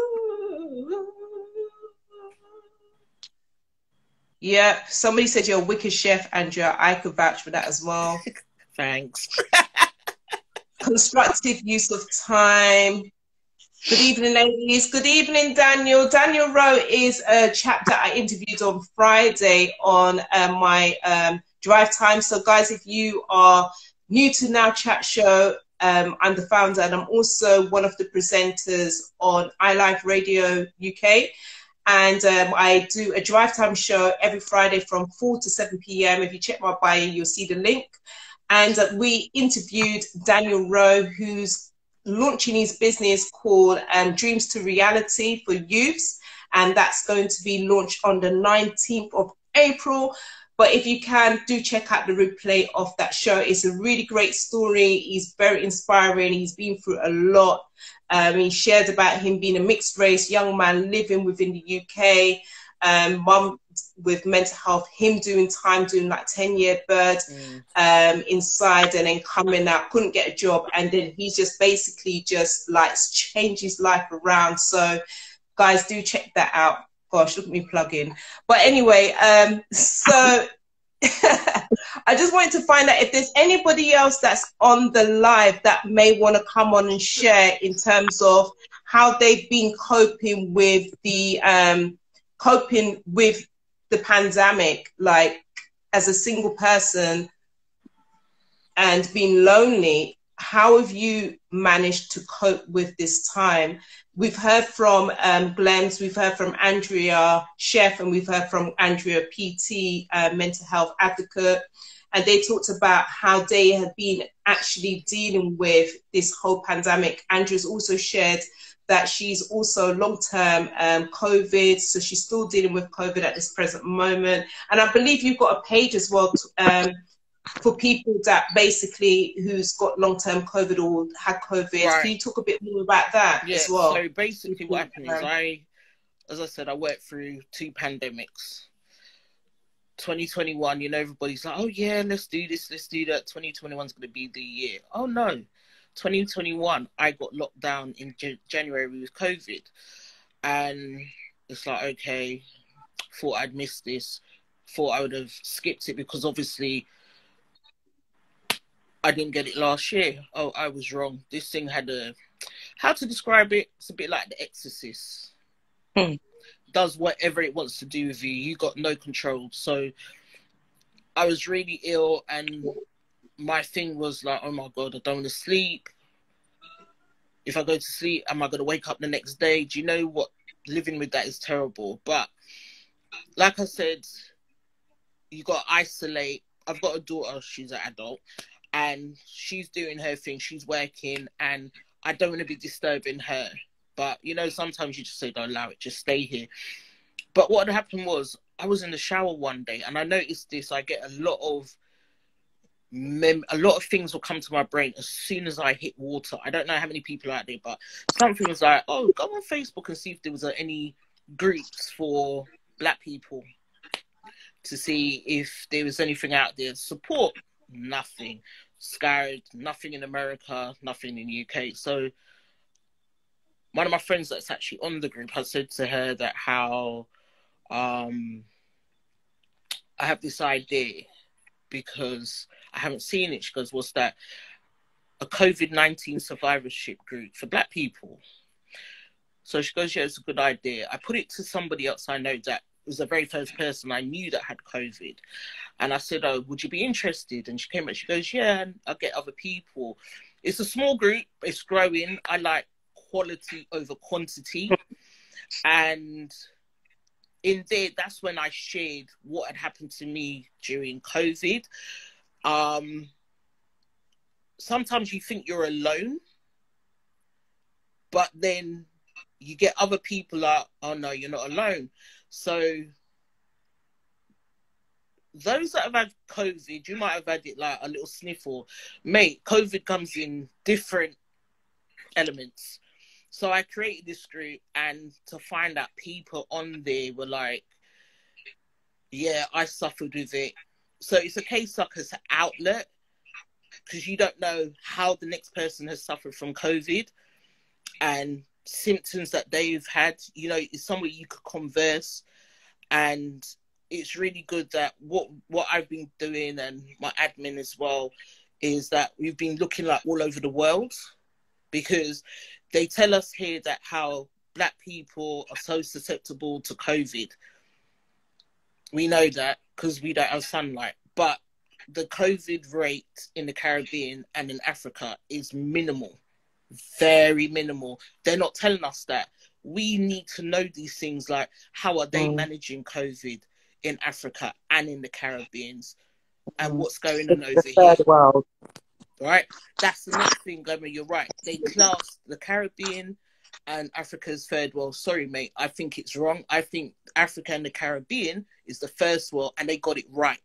A: Yeah, somebody said you're a wicked chef, Andrea. I could vouch for that as well.
C: Thanks.
A: Constructive use of time. Good evening, ladies. Good evening, Daniel. Daniel Rowe is a chap that I interviewed on Friday on my drive time. So, guys, if you are new to Now Chat Show, I'm the founder and I'm also one of the presenters on iLife Radio UK. And I do a drive time show every Friday from 4 to 7 p.m. If you check my bio, you'll see the link. And we interviewed Daniel Rowe, who's launching his business called Dreams to Reality for Youths. And that's going to be launched on the 19th of April. But if you can, do check out the replay of that show. It's a really great story. He's very inspiring. He's been through a lot. He shared about him being a mixed race young man living within the UK, mum with mental health, him doing time, doing like 10-year bird inside and then coming out, couldn't get a job. And then he's just basically just like changed his life around. So guys, do check that out. Gosh, look at me plugging. But anyway, so I just wanted to find out if there's anybody else that's on the live that may want to come on and share in terms of how they've been coping with the pandemic, like as a single person and being lonely. How have you managed to cope with this time? We've heard from Glenn's, we've heard from Andrea, chef, and we've heard from Andrea, PT, mental health advocate. And they talked about how they have been actually dealing with this whole pandemic. Andrea's also shared that she's also long-term COVID, so she's still dealing with COVID at this present moment. And I believe you've got a page as well for people that basically who's got long-term COVID or had COVID. Right. Can you talk a bit more about that as well?
C: So basically what happened is as I said, I worked through 2 pandemics. 2021, you know, everybody's like, oh yeah, let's do this, let's do that. 2021 is going to be the year. Oh no. 2021, I got locked down in January with COVID. And it's like, okay, thought I'd missed this. Thought I would have skipped it because obviously I didn't get it last year. Oh, I was wrong. This thing had how to describe it? It's a bit like The Exorcist. Does whatever it wants to do with you. You got no control. So I was really ill and my thing was like, oh my God, I don't want to sleep. If I go to sleep, am I going to wake up the next day? Do you know what? Living with that is terrible. But like I said, you got to isolate. I've got a daughter, she's an adult, and she's doing her thing. She's working, and I don't want to be disturbing her. But, you know, sometimes you just say, don't allow it, just stay here. But what had happened was, I was in the shower one day, and I noticed this. I get a lot of things will come to my brain as soon as I hit water. I don't know how many people are out there, but something was like, oh, go on Facebook and see if there was any groups for Black people to see if there was anything out there. Support, nothing. Scoured, nothing in America, nothing in the UK. So one of my friends that's actually on the group, I said to her that how I have this idea because I haven't seen it. She goes, what's that? A COVID-19 survivorship group for Black people. So she goes, yeah, it's a good idea. I put it to somebody else I know that was the very first person I knew that had COVID. And I said, oh, would you be interested? And she came back, she goes, yeah, and I'll get other people. It's a small group, it's growing. I like quality over quantity. And in there, that's when I shared what had happened to me during COVID. sometimes you think you're alone, but then you get other people like, oh no, you're not alone. So those that have had COVID, you might have had it like a little sniffle. Mate, COVID comes in different elements. So I created this group, and to find out people on there were like, yeah, I suffered with it. So it's a case like it's an outlet, because you don't know how the next person has suffered from COVID and symptoms that they've had. You know, it's somewhere you could converse. And it's really good that what I've been doing, and my admin as well, is that we've been looking like all over the world, because they tell us here that how Black people are so susceptible to COVID. We know that because we don't have sunlight, but the COVID rate in the Caribbean and in Africa is minimal, very minimal. They're not telling us that. We need to know these things, like how are they managing COVID in Africa and in the Caribbeans, and what's going on over
B: the
C: here.
B: third world.
C: Right? That's the next thing, Glemmer. You're right. They class the Caribbean and Africa's third world. Sorry, mate. I think it's wrong. I think Africa and the Caribbean is the first world, and they got it right.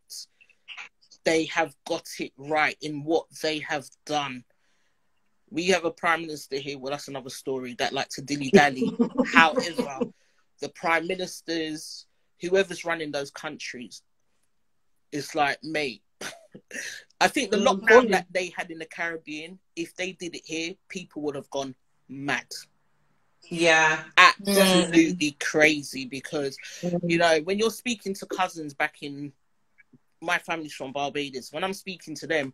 C: They have got it right in what they have done. We have a prime minister here. Well, that's another story, that like to dilly-dally. However, the prime ministers, whoever's running those countries, it's like, mate, I think the lockdown that they had in the Caribbean, if they did it here, people would have gone mad.
A: Yeah.
C: Absolutely crazy, because, you know, when you're speaking to cousins back in, my family's from Barbados, when I'm speaking to them,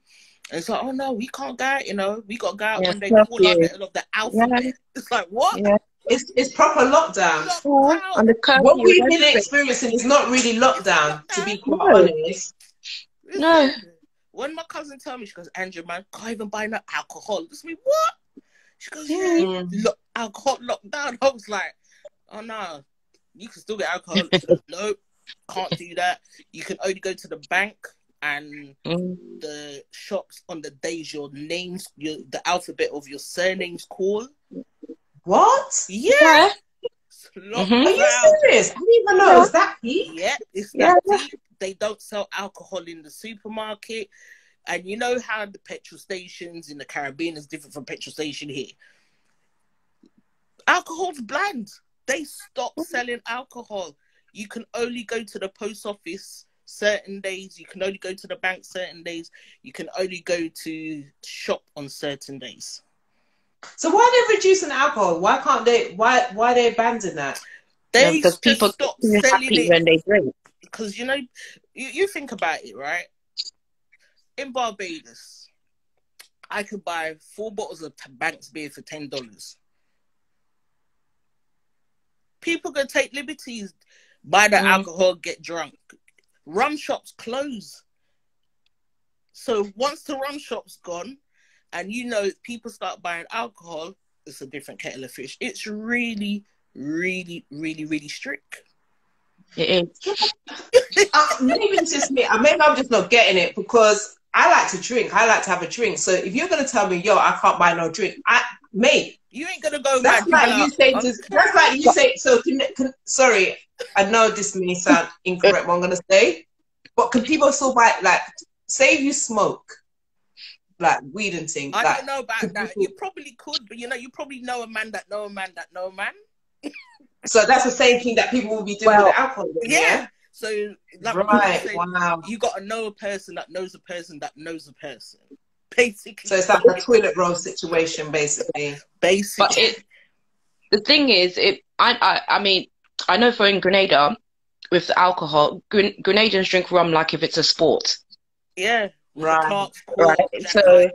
C: and it's like, oh no, we can't go out, you know, we got to go out when they call our letter of the alphabet. It's like, what?
A: It's proper lockdown.
B: And the
A: what we've been experiencing is not really lockdown, to be quite honest.
B: No.
C: When my cousin told me, she goes, Andrew, man, can't even buy no alcohol. This me, what? She goes, yeah, look, alcohol lockdown. I was like, oh no, you can still get alcohol. She goes, no, can't do that. You can only go to the bank and the shops on the days your names, the alphabet of your surnames call.
A: What?
C: Yeah.
A: Are you serious? I didn't even know it was that deep.
C: Yeah, it's that deep. They don't sell alcohol in the supermarket. And you know how the petrol stations in the Caribbean is different from petrol station here. Alcohol's bland. They stopped selling alcohol. You can only go to the post office certain days. You can only go to the bank certain days. You can only go to shop on certain days.
A: So why are they reducing alcohol? Why can't they? Why are they abandoning that?
B: Because people
C: stop
B: are
C: selling
B: happy
C: it
B: when they drink.
C: Because, you know, you think about it, right? In Barbados, I could buy 4 bottles of Banks beer for $10. People can take liberties, buy the alcohol, get drunk. Rum shops close. So once the rum shop's gone, and you know people start buying alcohol, it's a different kettle of fish. It's really, really, really, really strict.
B: It is.
A: Maybe it's just me. Maybe I'm just not getting it, because I like to drink. I like to have a drink. So if you're gonna tell me, yo, I can't buy no drink, mate,
C: you ain't gonna go.
A: That's like you say. That's like you say. So sorry, I know this may sound incorrect. What I'm gonna say, but can people still buy? Like, say you smoke, like weed and things.
C: I
A: like,
C: don't know about that. You probably could, but you know, you probably know a man that know a man that know a man.
A: So that's the same thing that people will be doing with alcohol.
C: Yeah. So, like,
A: right,
C: say,
A: wow.
C: You got to know a person that knows a person that knows a person. Basically.
A: So it's like a toilet roll situation, basically.
C: Basically.
B: But the thing is, I mean, I know for in Grenada, with the alcohol, Grenadians drink rum like if it's a sport.
C: Yeah.
A: Right.
B: So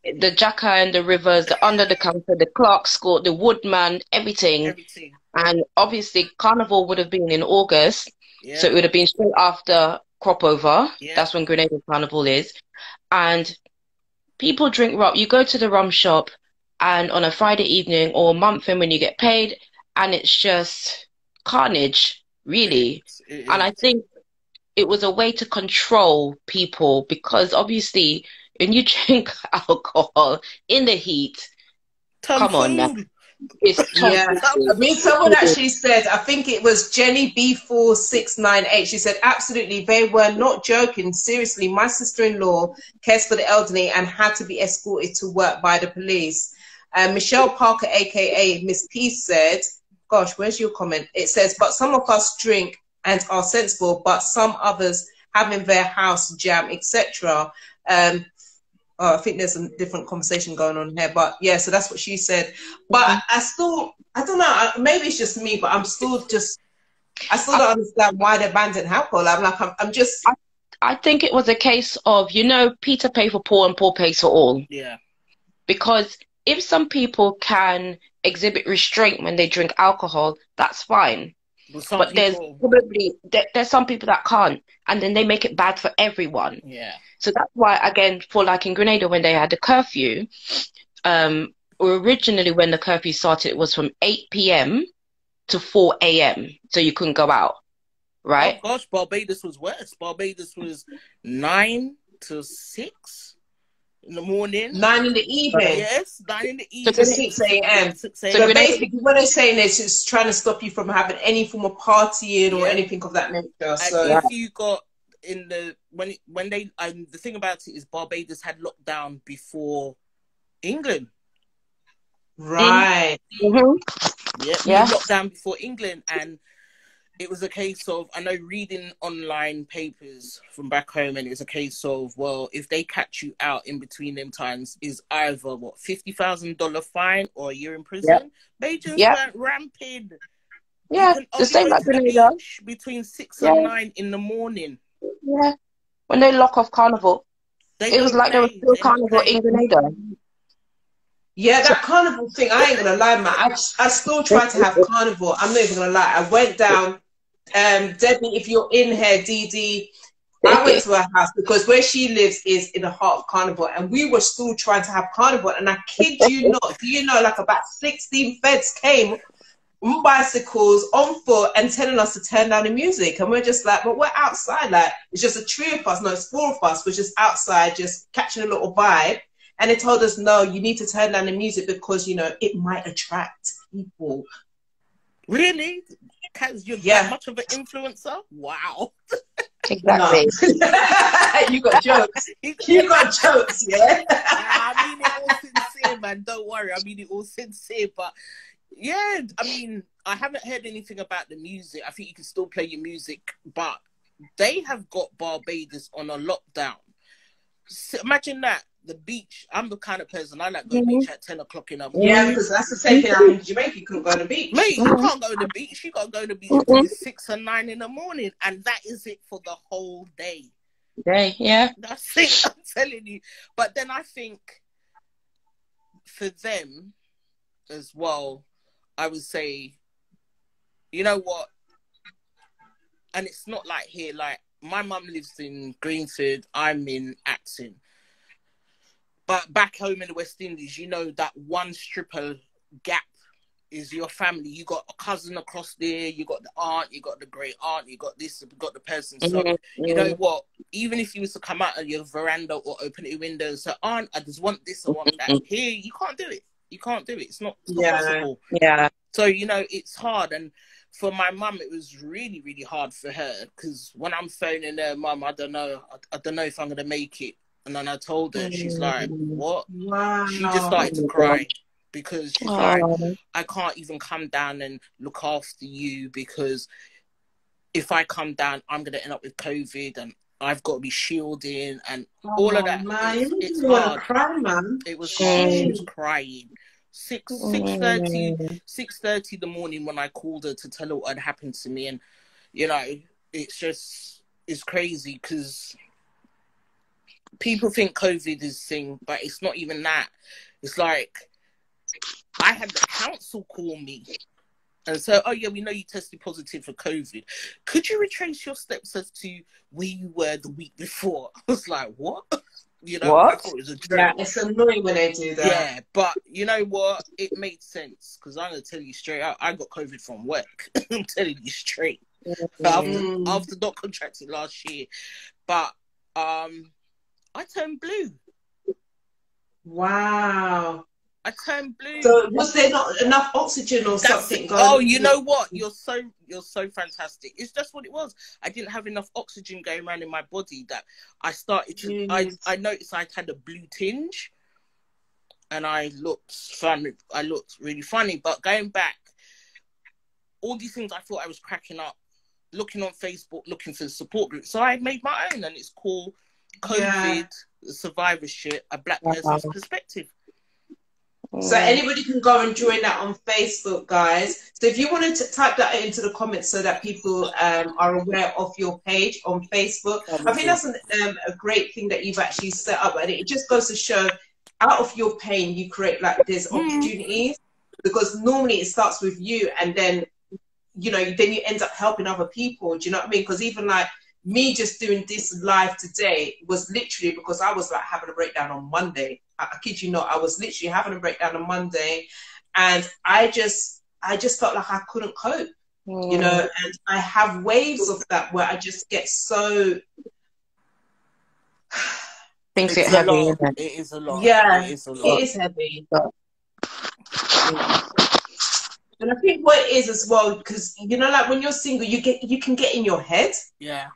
B: the Jacka and the Rivers, the Under the Counter, the Clark's Court, the Woodman, everything. And obviously, Carnival would have been in August. Yeah. So it would have been straight after crop over. Yeah. That's when Grenada Carnival is. And people drink rum. You go to the rum shop and on a Friday evening or a month in when you get paid, and it's just carnage, really. And I think it was a way to control people, because obviously when you drink alcohol in the heat, come on now. It's
A: yeah. I mean, someone actually said, I think it was Jenny B4698. She said, absolutely, they were not joking. Seriously, my sister-in-law cares for the elderly and had to be escorted to work by the police. Michelle Parker, aka Miss P, said, gosh, where's your comment? It says, but some of us drink and are sensible, but some others have in their house jam, etc. I think there's a different conversation going on here, but yeah, so that's what she said. But I don't know, maybe it's just me, but I still don't understand why they're banning alcohol.
B: I think it was a case of, Peter pay for poor and poor pays for all.
C: Yeah.
B: Because if some people can exhibit restraint when they drink alcohol, that's fine. But there's some people that can't, and then they make it bad for everyone.
C: Yeah.
B: So that's why, again, for like in Grenada, when they had the curfew, originally when the curfew started, it was from 8 p.m. to 4 a.m. So you couldn't go out, right?
C: Oh gosh, Barbados was worse. Barbados was 9 to 6 in the morning.
A: 9 in the evening.
C: Yes, 9 in the evening.
A: To 6 a.m. So basically, what they're saying is it's trying to stop you from having any form of partying or anything of that nature.
C: And
A: so
C: if you got in the when they the thing about it is Barbados had lockdown before England.
A: Right.
B: Mm-hmm.
C: Yeah. Lockdown before England, and it was a case of, I know, reading online papers from back home, and it's a case of, well, if they catch you out in between them times, is either $50,000 fine or a year in prison.
B: Yep.
C: They just went rampant.
B: Yeah, the same like Grenada.
C: Between 6 and 9 in the morning.
B: Yeah, when they lock off Carnival, it was like there was still Carnival in Grenada.
A: Yeah, that Carnival thing, I ain't gonna lie, man. I still try to have Carnival. I'm not even gonna lie. I went down, Debbie, if you're in here, Dee, I went to her house because where she lives is in the heart of Carnival, and we were still trying to have Carnival. And I kid you not, do you know, like about 16 feds came on bicycles, on foot, and telling us to turn down the music. And we're just like, but we're outside. Like, it's just a three of us, no, it's four of us. We're just outside, just catching a little vibe. And they told us, no, you need to turn down the music because, it might attract people.
C: Really? Because you're that much of an influencer? Wow.
B: Exactly.
A: No. You got jokes. You got jokes, yeah?
C: I mean it all sincere, man. Don't worry. I mean it all sincere. But, yeah, I mean, I haven't heard anything about the music. I think you can still play your music. But they have got Barbados on a lockdown. So imagine that. The beach. I'm the kind of person, I like go to the beach at 10 o'clock in the morning.
A: Yeah, because that's the same thing in Jamaica. You couldn't go to the beach.
C: Mate, you can't go to the beach. You got to go to the beach between 6 and 9 in the morning. And that is it for the whole day. That's it, I'm telling you. But then I think for them as well, I would say, you know what? And it's not like here, like my mum lives in Greenford, I'm in Acton. But back home in the West Indies, that one stripper gap is your family. You got a cousin across there, you got the aunt, you got the great aunt, you got this, you got the person. So, you know what? Even if you was to come out of your veranda or open your window and say, aunt, I just want this, I want that. Here, you can't do it. You can't do it. It's not possible.
B: Yeah.
C: So, it's hard. And for my mum, it was really, really hard for her. Because when I'm phoning her, mum, I don't know if I'm going to make it. And then I told her, she's like, what?
A: Wow.
C: She just started to cry because she's like, I can't even come down and look after you because if I come down, I'm going to end up with COVID and I've got to be shielding and all of that. It's hard.
A: Cry, man.
C: It was hard. She was crying. 6:30 the morning when I called her to tell her what had happened to me. And, it's crazy because people think COVID is a thing, but it's not even that. It's like, I had the council call me and say, oh yeah, we know you tested positive for COVID. Could you retrace your steps as to where you were the week before? I was like, what?
B: What?
C: I thought it was a joke.
A: Yeah, it's annoying when they do that.
C: Yeah, but you know what? It made sense because I'm going to tell you straight out, I got COVID from work. I'm telling you straight. After not contracting last year. But, I turned blue.
A: Wow.
C: I turned blue.
A: So was there not enough oxygen or something going on?
C: Oh, you know what? You're so fantastic. It's just what it was. I didn't have enough oxygen going around in my body that I started to. I noticed I had a blue tinge, and I looked funny. I looked really funny. But going back, all these things I thought I was cracking up, looking on Facebook, looking for the support group. So I made my own, and it's called COVID Survivorship: A Black Person's Perspective.
A: So anybody can go and join that on Facebook, guys. So if you wanted to type that into the comments so that people are aware of your page on Facebook, I think that's a great thing that you've actually set up, and it just goes to show, out of your pain, you create like these opportunities, because normally it starts with you, and then then you end up helping other people. Do you know what I mean? Because even like me just doing this live today was literally because I was like having a breakdown on Monday. I kid you not, I was literally having a breakdown on Monday, and I just felt like I couldn't cope, and I have waves of that where I just get so
B: things get heavy.
C: It is a lot.
A: Yeah,
C: it is a lot.
A: It is heavy. And I think what it is as well, because like when you're single, you can get in your head.
C: Yeah.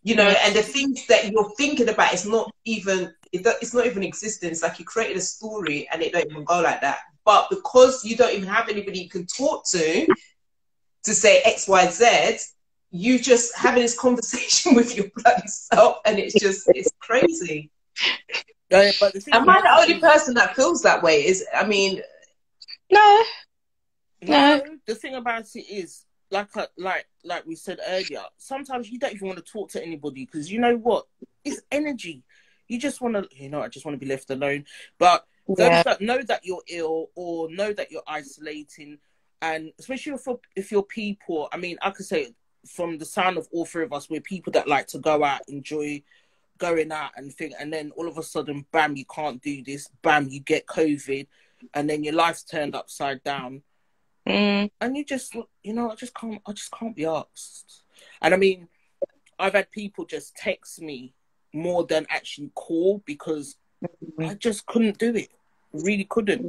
A: And the things that you're thinking about is not even existing. It's like you created a story and it don't even go like that. But because you don't even have anybody you can talk to say X, Y, Z, you just having this conversation with your bloody self, and it's crazy.
C: Yeah, but am
A: I the only person that feels that way?
B: No.
C: The thing about it is, like we said earlier, sometimes you don't even want to talk to anybody, because you know what? It's energy. You just want to, I just want to be left alone. But those that know that you're ill or know that you're isolating, and especially if you're people, I mean, I could say from the sound of all three of us, we're people that like to go out, enjoy going out and think, and then all of a sudden, bam, you can't do this, bam, you get COVID, and then your life's turned upside down. And you just, I just can't be asked. And I mean, I've had people just text me more than actually call, because I just couldn't do it. Really couldn't.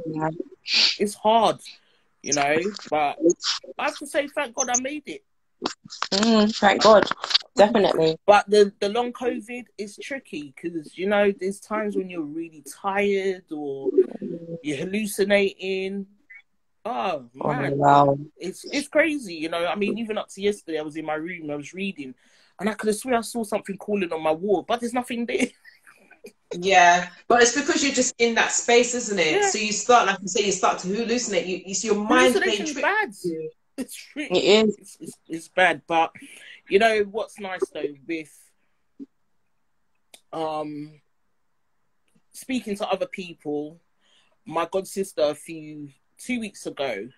C: It's hard, but I have to say, thank God I made it.
B: Thank God, definitely.
C: But the long COVID is tricky, because, there's times when you're really tired or you're hallucinating. Oh man,
B: wow.
C: It's crazy, I mean, even up to yesterday, I was in my room, I was reading, and I could have sworn I saw something crawling on my wall, but there's nothing there.
A: Yeah, but it's because you're just in that space, isn't it? Yeah. So you start, like you say, you start to hallucinate. You see your mind playing tricks.
C: Bad. It's bad, but what's nice though, with speaking to other people, my god sister 2 weeks ago,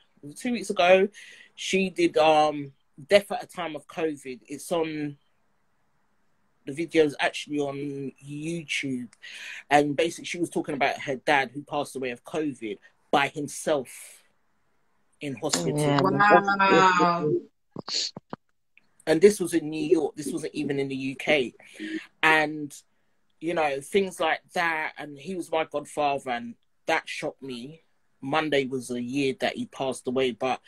C: she did Death at a Time of COVID. It's on, the video is actually on YouTube, and basically she was talking about her dad who passed away of COVID by himself in hospital.
B: Yeah.
A: Wow.
C: And this was in New York. This wasn't even in the UK. And things like that. And he was my godfather, and that shocked me. Monday was a year that he passed away, but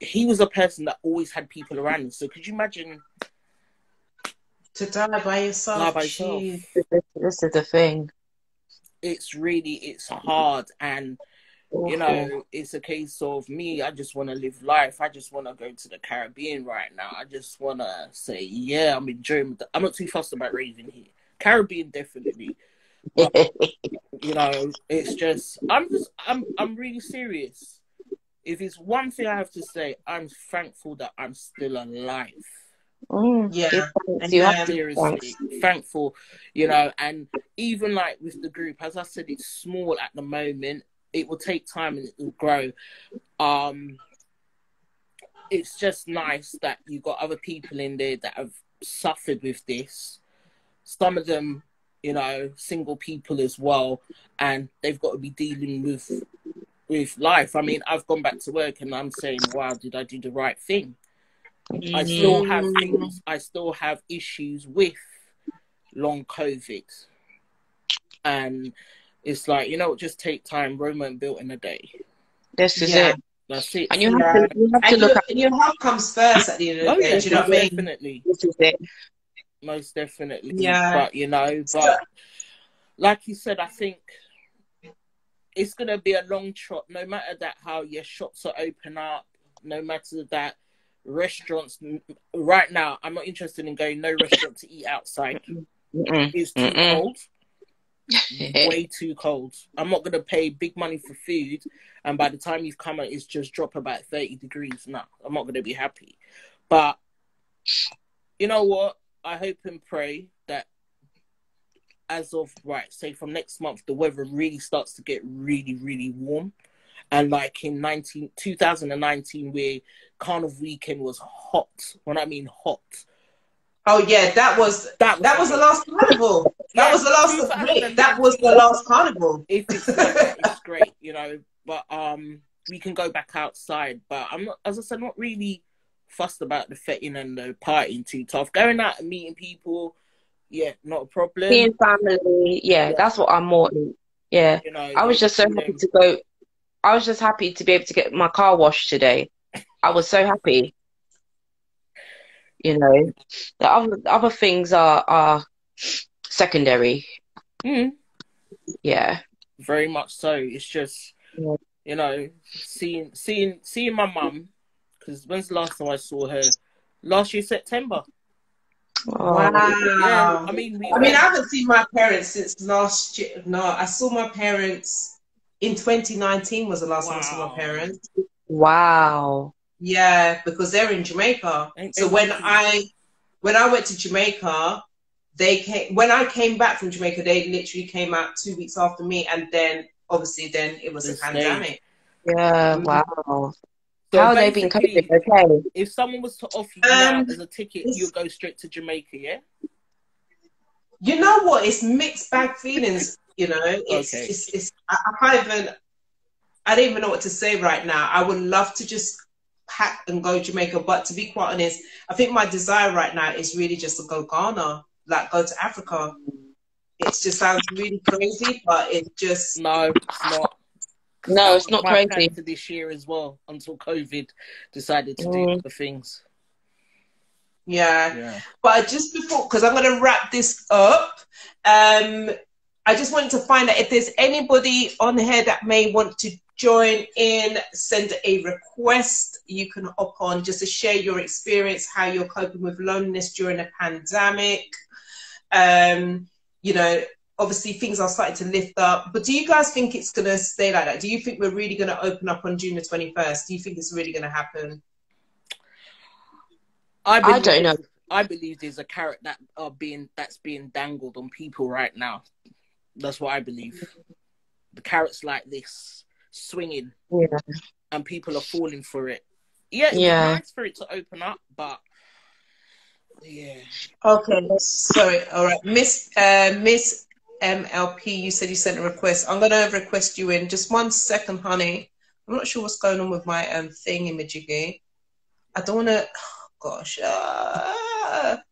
C: he was a person that always had people around him. So could you imagine
A: to die by yourself?
C: This
B: is the thing.
C: It's hard, and it's a case of me. I just want to live life. I just want to go to the Caribbean right now. I just want to say, yeah, I'm enjoying. I'm not too fussed about raving here. Caribbean, definitely. But, it's just, I'm really serious. If it's one thing I have to say, I'm thankful that I'm still alive.
A: Yeah,
C: seriously thankful, and even like with the group, as I said, it's small at the moment. It will take time and it will grow. It's just nice that you've got other people in there that have suffered with this. Some of them, single people as well, and they've got to be dealing with life. I mean, I've gone back to work and I'm saying, wow, did I do the right thing? I still have things, I still have issues with long COVID. And it's like, you know, just take time. Rome ain't built in a day.
B: This is it.
C: That's it.
B: And you have to look at
A: your health comes first at the end of the day. Do you know what I mean?
C: Definitely.
B: This is it.
C: Most definitely.
A: Yeah.
C: But, you know, like you said, I think it's going to be a long trot, no matter that how your shops are open up, no matter that restaurants, right now, I'm not interested in going no restaurant to eat outside. It's too cold. Way too cold. I'm not going to pay big money for food, and by the time you've come out, it's just drop about 30 degrees. No, I'm not going to be happy. But you know what? I hope and pray that as of, say from next month, the weather really starts to get really, really warm. And like in 2019, where Carnival weekend was hot. When I mean hot.
A: Oh yeah, that was the last carnival. That was the last carnival.
C: If it's weather, it's great, you know. But we can go back outside. But I'm not, as I said, not really fussed about the fetting and the partying too tough. Going out and meeting people, yeah, not a problem.
B: Being family, yeah, that's what I'm more in. Yeah.
C: You know,
B: I was just so happy to go. I was just happy to be able to get my car washed today. I was so happy. You know, the other things are secondary. Yeah.
C: Very much so. It's just, you know, seeing my mum, because when's the last time I saw her? Last year, September.
B: Oh.
A: Wow.
C: Yeah. I mean,
A: I haven't seen my parents since last year. No, I saw my parents in 2019 was the last time I saw my parents.
B: Wow.
A: Yeah, because they're in Jamaica. So when I went to Jamaica, when I came back from Jamaica, they literally came out 2 weeks after me, and then obviously it was a pandemic.
B: Yeah, wow.
C: So
B: how have they been coping? Okay.
C: If someone was to offer you now as a ticket, you'd go straight to Jamaica, yeah?
A: You know what? It's mixed bag feelings. You know, I don't even know what to say right now. I would love to just pack and go Jamaica, but to be quite honest, I think my desire right now is really just to go Ghana, like go to Africa. It just sounds really crazy, but it just
C: no, it's not.
B: No, it's not crazy.
C: For this year as well, until COVID decided to do other things.
A: Yeah. But just before, because I'm going to wrap this up, I just wanted to find out if there's anybody on here that may want to join in, send a request. You can hop on just to share your experience, how you're coping with loneliness during a pandemic. You know, obviously things are starting to lift up, but do you guys think it's going to stay like that? Do you think we're really going to open up on June the 21st? Do you think it's really going to happen?
B: I don't know.
C: I believe there's a carrot that's being dangled on people right now. That's what I believe. The carrot's like this, swinging, and people are falling for it. Yeah, it's nice for it to open up, but yeah.
A: Okay, sorry. All right, Miss MLP, you said you sent a request. I'm gonna request you in. Just 1 second, honey. I'm not sure what's going on with my thing imaging. I don't want to. Oh, gosh.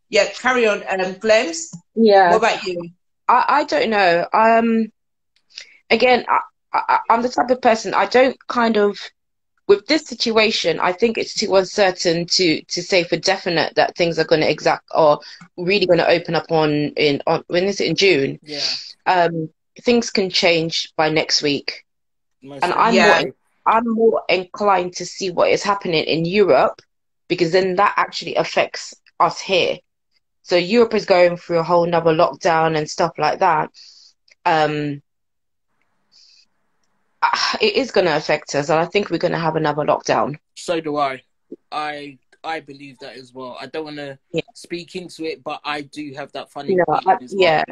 A: Yeah, carry on. Glems.
B: Yeah.
A: What about you?
B: I don't know. Again, I'm the type of person, I don't kind of, with this situation, I think it's too uncertain to say for definite that things are going to really going to open up on when is it, in June?
C: Yeah.
B: Things can change by next week. And I'm more inclined to see what is happening in Europe, because then that actually affects us here. So Europe is going through a whole nother lockdown and stuff like that. It is going to affect us, and I think we're going to have another lockdown.
C: So do I. I believe that as well. I don't want to speak into it, but I do have that funny feeling as well.
B: Yeah.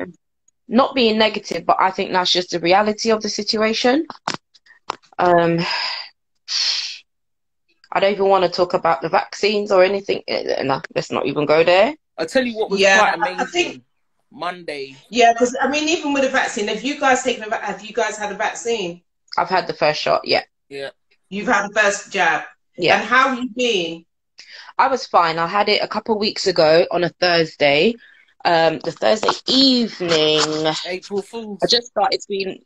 B: Not being negative, but I think that's just the reality of the situation. I don't even want to talk about the vaccines or anything. No, let's not even go there.
C: I'll tell you what was quite amazing. I think, Monday.
A: Yeah, because I mean, even with the vaccine, have you guys had a vaccine?
B: I've had the first shot, yeah.
C: Yeah.
A: You've had the first jab?
B: Yeah.
A: And how have you been?
B: I was fine. I had it a couple of weeks ago on a Thursday. The Thursday evening,
C: April Fools.
B: I just started being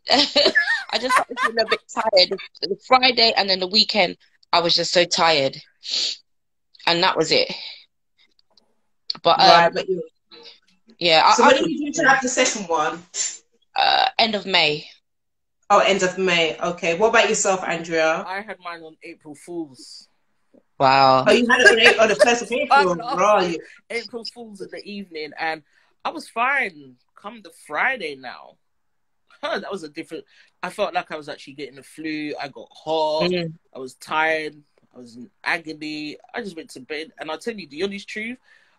B: I just started feeling a bit tired. The Friday and then the weekend, I was just so tired, and that was it. But
A: right, but
B: yeah.
A: So when are you due to have the second one?
B: End of May.
A: Oh, end of May. Okay. What about yourself, Andrea?
C: I had mine on April Fools.
B: Wow.
A: Oh, you had it on the 1st of April, right?
C: April Fools in the evening, and I was fine. Come the Friday now. That was a different. I felt like I was actually getting the flu. I got hot. I was tired. I was in agony. I just went to bed, and I'll tell you the honest truth.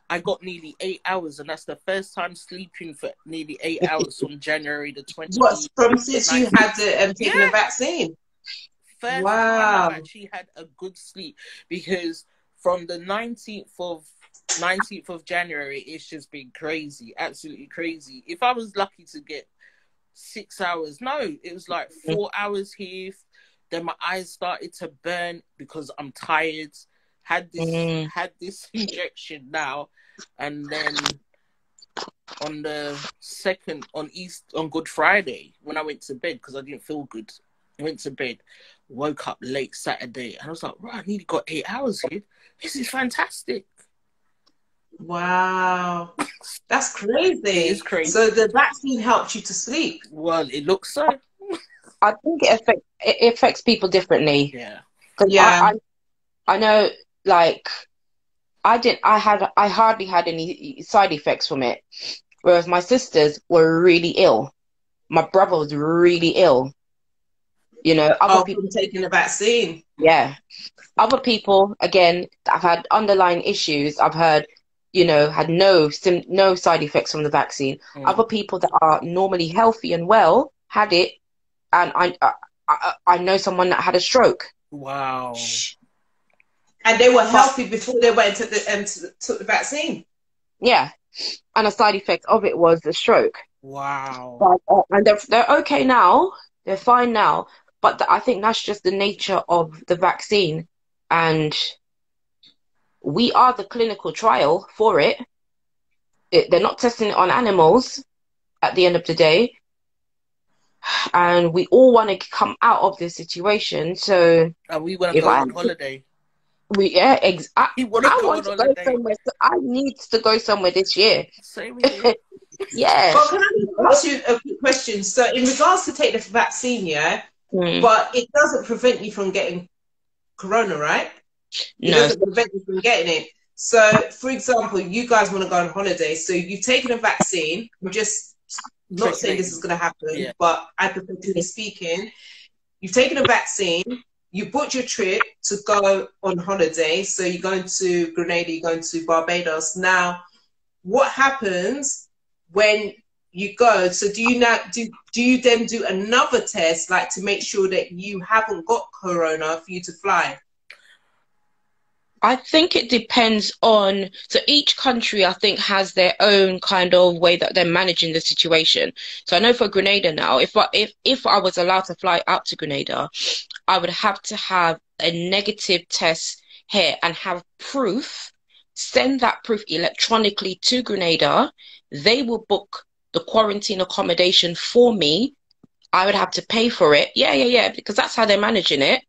C: I got nearly 8 hours, and that's the first time sleeping for nearly 8 hours from January the 20th.
A: What, from since you had taken the vaccine?
C: First time I actually had a good sleep, because from the 19th of January, it's just been crazy, absolutely crazy. If I was lucky to get 6 hours, no, it was like 4 hours here. Then my eyes started to burn because I'm tired. Had this injection now, and then on the on Good Friday, when I went to bed because I didn't feel good, I went to bed, woke up late Saturday, and I was like, right, I nearly got 8 hours here. This is fantastic.
A: Wow, that's crazy.
C: It's crazy.
A: So the vaccine helped you to sleep?
C: Well, it looks so.
B: I think it affects people differently.
C: Yeah.
A: Yeah.
B: I know, like, I hardly had any side effects from it, whereas my sisters were really ill. My brother was really ill. You know, other people
A: taking the vaccine.
B: Yeah, other people, again, I've had underlying issues. I've heard, you know, had no side effects from the vaccine. Other people that are normally healthy and well had it, and I know someone that had a stroke.
C: Wow.
A: And they were healthy before they went to took the vaccine.
B: Yeah, and a side effect of it was the stroke.
C: Wow.
B: But, and they're okay now. They're fine now. But I think that's just the nature of the vaccine, and we are the clinical trial for it. They're not testing it on animals at the end of the day, and we all want to come out of this situation. So,
C: and we want to go on holiday.
B: I want to go somewhere. So I need to go somewhere this year.
C: Same here.
B: Yeah.
A: Well, can I ask you a quick question? So, in regards to take the vaccine, yeah, but it doesn't prevent you from getting corona, right? It doesn't prevent you from getting it. So, for example, you guys want to go on holiday, so you've taken a vaccine. We're just not saying this is going to happen, but hypothetically speaking, you've taken a vaccine. You booked your trip to go on holiday. So you're going to Grenada, you're going to Barbados. Now, what happens when you go? So do you then do another test, like, to make sure that you haven't got corona for you to fly?
B: I think it depends on, so each country, I think, has their own kind of way that they're managing the situation. So I know for Grenada now, if I was allowed to fly out to Grenada, I would have to have a negative test here and have proof, send that proof electronically to Grenada. They will book the quarantine accommodation for me. I would have to pay for it. Yeah, because that's how they're managing it.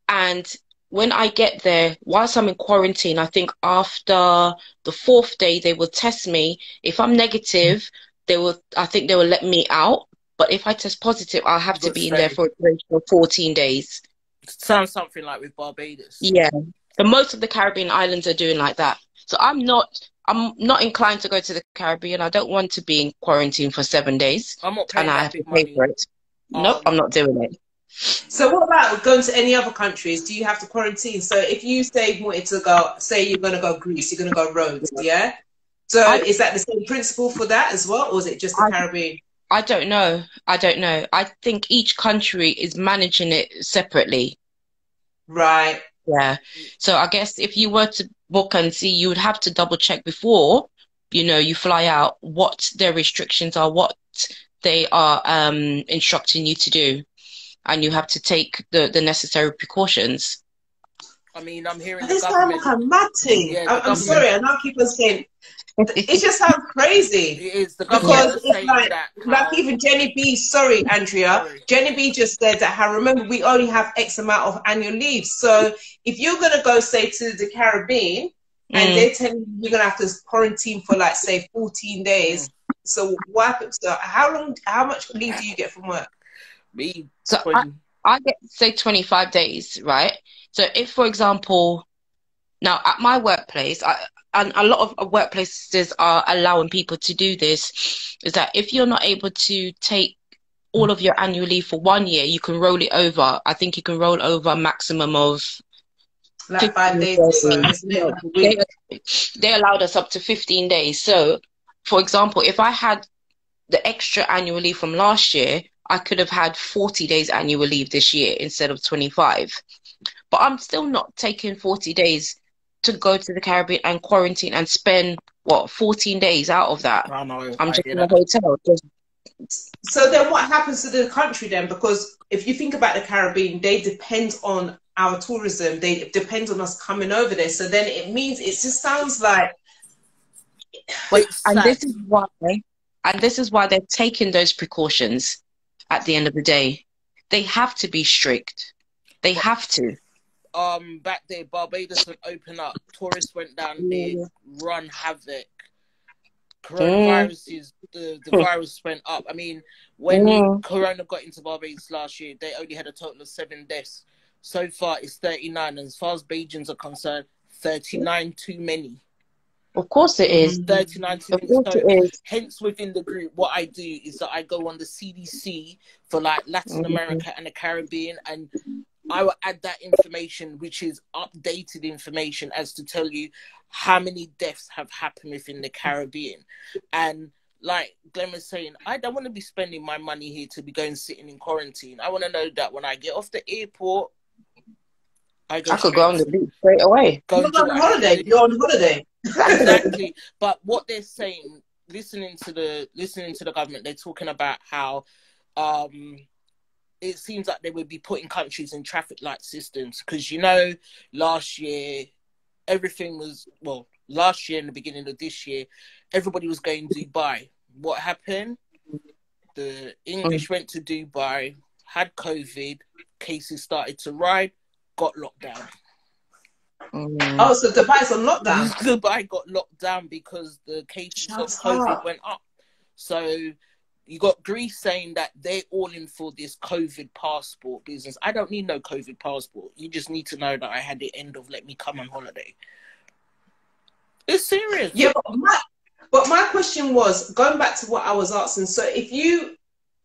B: And when I get there, whilst I'm in quarantine, I think after the 4th day, they will test me. If I'm negative, I think they will let me out. But if I test positive, I'll have to be in there for 14 days.
C: Sounds something like with Barbados.
B: Yeah. But most of the Caribbean islands are doing like that. So I'm not inclined to go to the Caribbean. I don't want to be in quarantine for 7 days.
C: I'm not paying
B: and I have to pay for it. Nope, I'm not doing it.
A: So what about going to any other countries? Do you have to quarantine? So if you wanted to go, say you're going to go Greece, you're going to go Rhodes, yeah? So is that the same principle for that as well, or is it just the Caribbean?
B: I don't know. I think each country is managing it separately.
A: Right.
B: Yeah. So I guess if you were to book and see, you would have to double check before, you fly out, what their restrictions are, what they are instructing you to do. And you have to take the necessary precautions.
C: I mean, I'm hearing
A: this sounds like a mad thing. I'm sorry, I know keep on saying It just sounds crazy.
C: It is. The
A: Because
C: government
A: it's like,
C: that
A: like even Jenny B, sorry, Andrea, Jenny B just said that, how remember, we only have X amount of annual leave. So if you're going to go, say, to the Caribbean, and they're telling you you're going to have to quarantine for, like, say, 14 days. So what happens? So how much leave do you get from work?
B: So I get, say, 25 days, right? So if, for example, now at my workplace, and a lot of workplaces are allowing people to do this, is that if you're not able to take all of your annual leave for 1 year, you can roll it over. I think you can roll over a maximum of
A: like 5 days or so, isn't it? Like a week.
B: They allowed us up to 15 days. So, for example, if I had the extra annual leave from last year, I could have had 40 days annual leave this year instead of 25. But I'm still not taking 40 days to go to the Caribbean and quarantine and spend, 14 days out of that.
C: I know,
B: I'm just in a hotel.
A: So then what happens to the country then? Because if you think about the Caribbean, they depend on our tourism. They depend on us coming over there. So then it means, it just sounds like...
B: And this is why they're taking those precautions at the end of the day. They have to be strict. They have to.
C: Back there, Barbados would open up. Tourists went down there, run havoc. Coronavirus the virus went up. I mean, when Corona got into Barbados last year, they only had a total of 7 deaths. So far, it's 39. And as far as Bajans are concerned, 39 too many.
B: Of course it is.
C: 39 too many.
B: Of course it is.
C: Hence, within the group, what I do is that I go on the CDC for like Latin America and the Caribbean, and I will add that information, which is updated information, as to tell you how many deaths have happened within the Caribbean. And like Glenn was saying, I don't want to be spending my money here to be going sitting in quarantine. I want to know that when I get off the airport, I could go
B: on the beach straight away.
A: You're on holiday. You're on holiday.
C: Exactly. But what they're saying, listening to the government, they're talking about how it seems like they would be putting countries in traffic light systems, because last year everything was, last year and the beginning of this year, everybody was going to Dubai. What happened? The English went to Dubai, had COVID, cases started to rise, got locked down.
A: Oh, so Dubai's on lockdown?
C: Dubai got locked down because the cases of COVID went up. So you got Greece saying that they're all in for this COVID passport business. I don't need no COVID passport. You just need to know that I had the end of let me come on holiday. It's serious.
A: Yeah, but my question was, going back to what I was asking, so if you,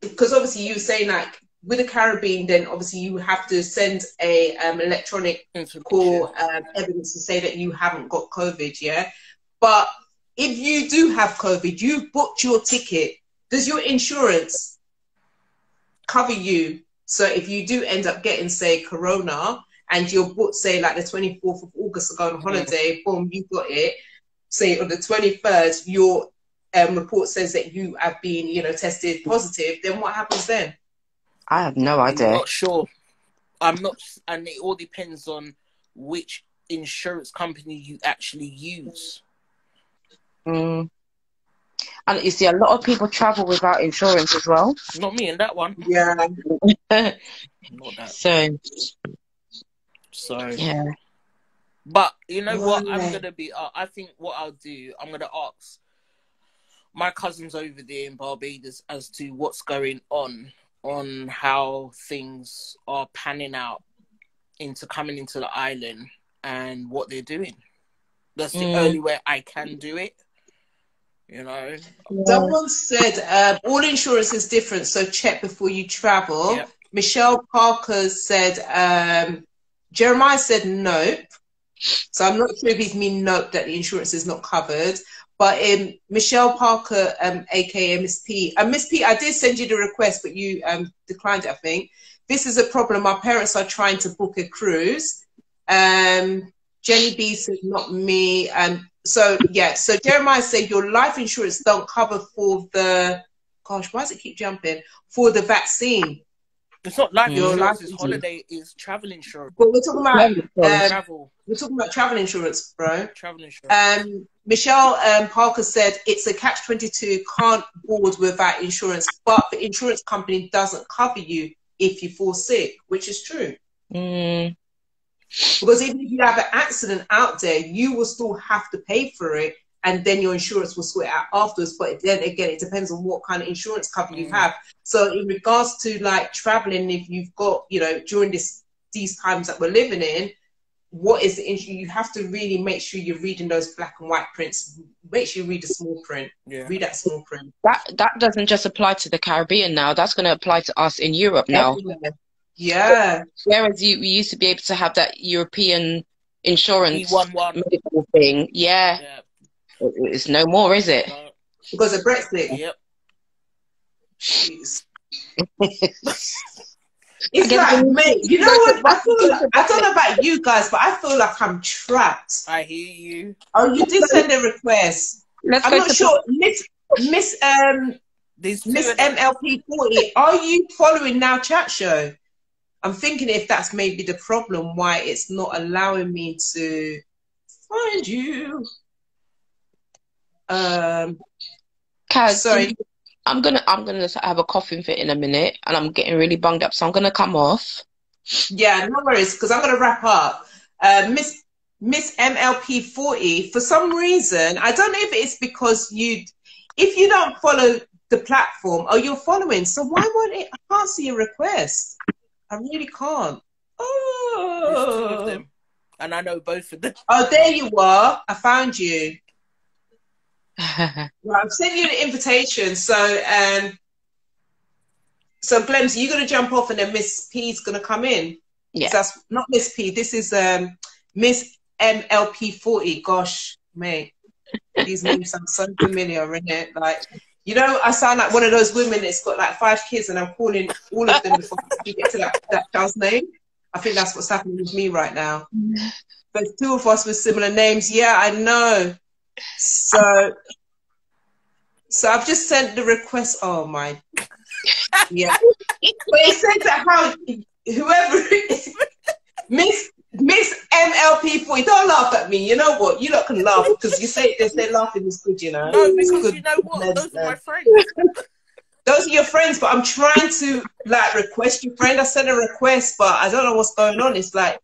A: because obviously you were saying like with the Caribbean, then obviously you have to send a electronic call evidence to say that you haven't got COVID, yeah? But if you do have COVID, you've booked your ticket, does your insurance cover you? So if you do end up getting, say, Corona, and you're booked, say, like the 24th of August to go on holiday, boom, you got it. Say on the 23rd, your report says that you have been, tested positive, then what happens then?
B: I have no idea.
C: I'm not sure. I'm not, and it all depends on which insurance company you actually use.
B: And you see, a lot of people travel without insurance as well.
C: Not me in that one.
A: Yeah.
C: Not that. So
B: yeah.
C: But you know what? I'm gonna be. I think what I'll do, I'm gonna ask my cousins over there in Barbados as to what's going on how things are panning out coming into the island and what they're doing. That's the only way I can do it.
A: Someone said all insurance is different, so check before you travel. Yep. Michelle Parker said, Jeremiah said nope. So I'm not sure if he's mean nope that the insurance is not covered. But Michelle Parker, aka Miss P, Miss P, I did send you the request, but you declined it, I think. This is a problem. My parents are trying to book a cruise. Jenny B said not me. So Jeremiah said your life insurance don't cover for the, gosh, why does it keep jumping? For the vaccine.
C: It's not life insurance, it's holiday, it's travel insurance.
A: But we're talking about
C: travel.
A: We're talking about travel insurance, bro.
C: Travel insurance.
A: Michelle Parker said it's a catch-22, can't board without insurance, but the insurance company doesn't cover you if you fall sick, which is true.
B: Mm.
A: Because even if you have an accident out there, you will still have to pay for it, and then your insurance will sort it out afterwards. But then again, it depends on what kind of insurance cover you have. So in regards to like traveling, if you've got, you know, during these times that we're living in, what is the insurance? You have to really make sure you're reading those black and white prints. Make sure you read the small print.
C: Yeah.
A: Read that small print.
B: That doesn't just apply to the Caribbean now. That's going to apply to us in Europe now.
A: Everywhere. Yeah.
B: Whereas we used to be able to have that European insurance
C: E11
B: medical thing. Yeah. It's no more, is it?
C: No.
A: Because of Brexit.
C: Yep.
A: Jeez. It's like, mate, you know what? I don't know about you guys, but I feel like I'm trapped.
C: I hear you.
A: Oh, you did send a request. I'm not sure. Miss MLP40, are you following Now Chat Show? I'm thinking if that's maybe the problem, why it's not allowing me to find you.
B: Kaz, sorry. I'm gonna have a coughing fit in a minute, and I'm getting really bunged up, so I'm gonna come off.
A: Yeah, no worries, because I'm gonna wrap up. Miss MLP40, for some reason, I don't know if it's because if you don't follow the platform, or you're following, so why won't it? I can't see a request. I really can't. Oh,
C: there's two of them, and I know both of them.
A: Oh, there you are. I found you. Well, I've sent you the invitation, so Glenn, so you're gonna jump off, and then Miss P's gonna come in.
B: Yeah,
A: that's not Miss P. This is Miss MLP40. Gosh, mate, these names sound so familiar, innit? Like, you know, I sound like one of those women that's got like 5 kids, and I'm calling all of them before you get to that child's name. I think that's what's happening with me right now. But 2 of us with similar names. Yeah, I know. So I've just sent the request. Oh my, yeah. But it says that how whoever it is, Miss MLP40, don't laugh at me. You know what? You lot can laugh because they say laughing is good. You know.
C: No, because
A: good.
C: you know what? Those are my friends.
A: Those are your friends, but I'm trying to like request your friend. I sent a request, but I don't know what's going on. It's like,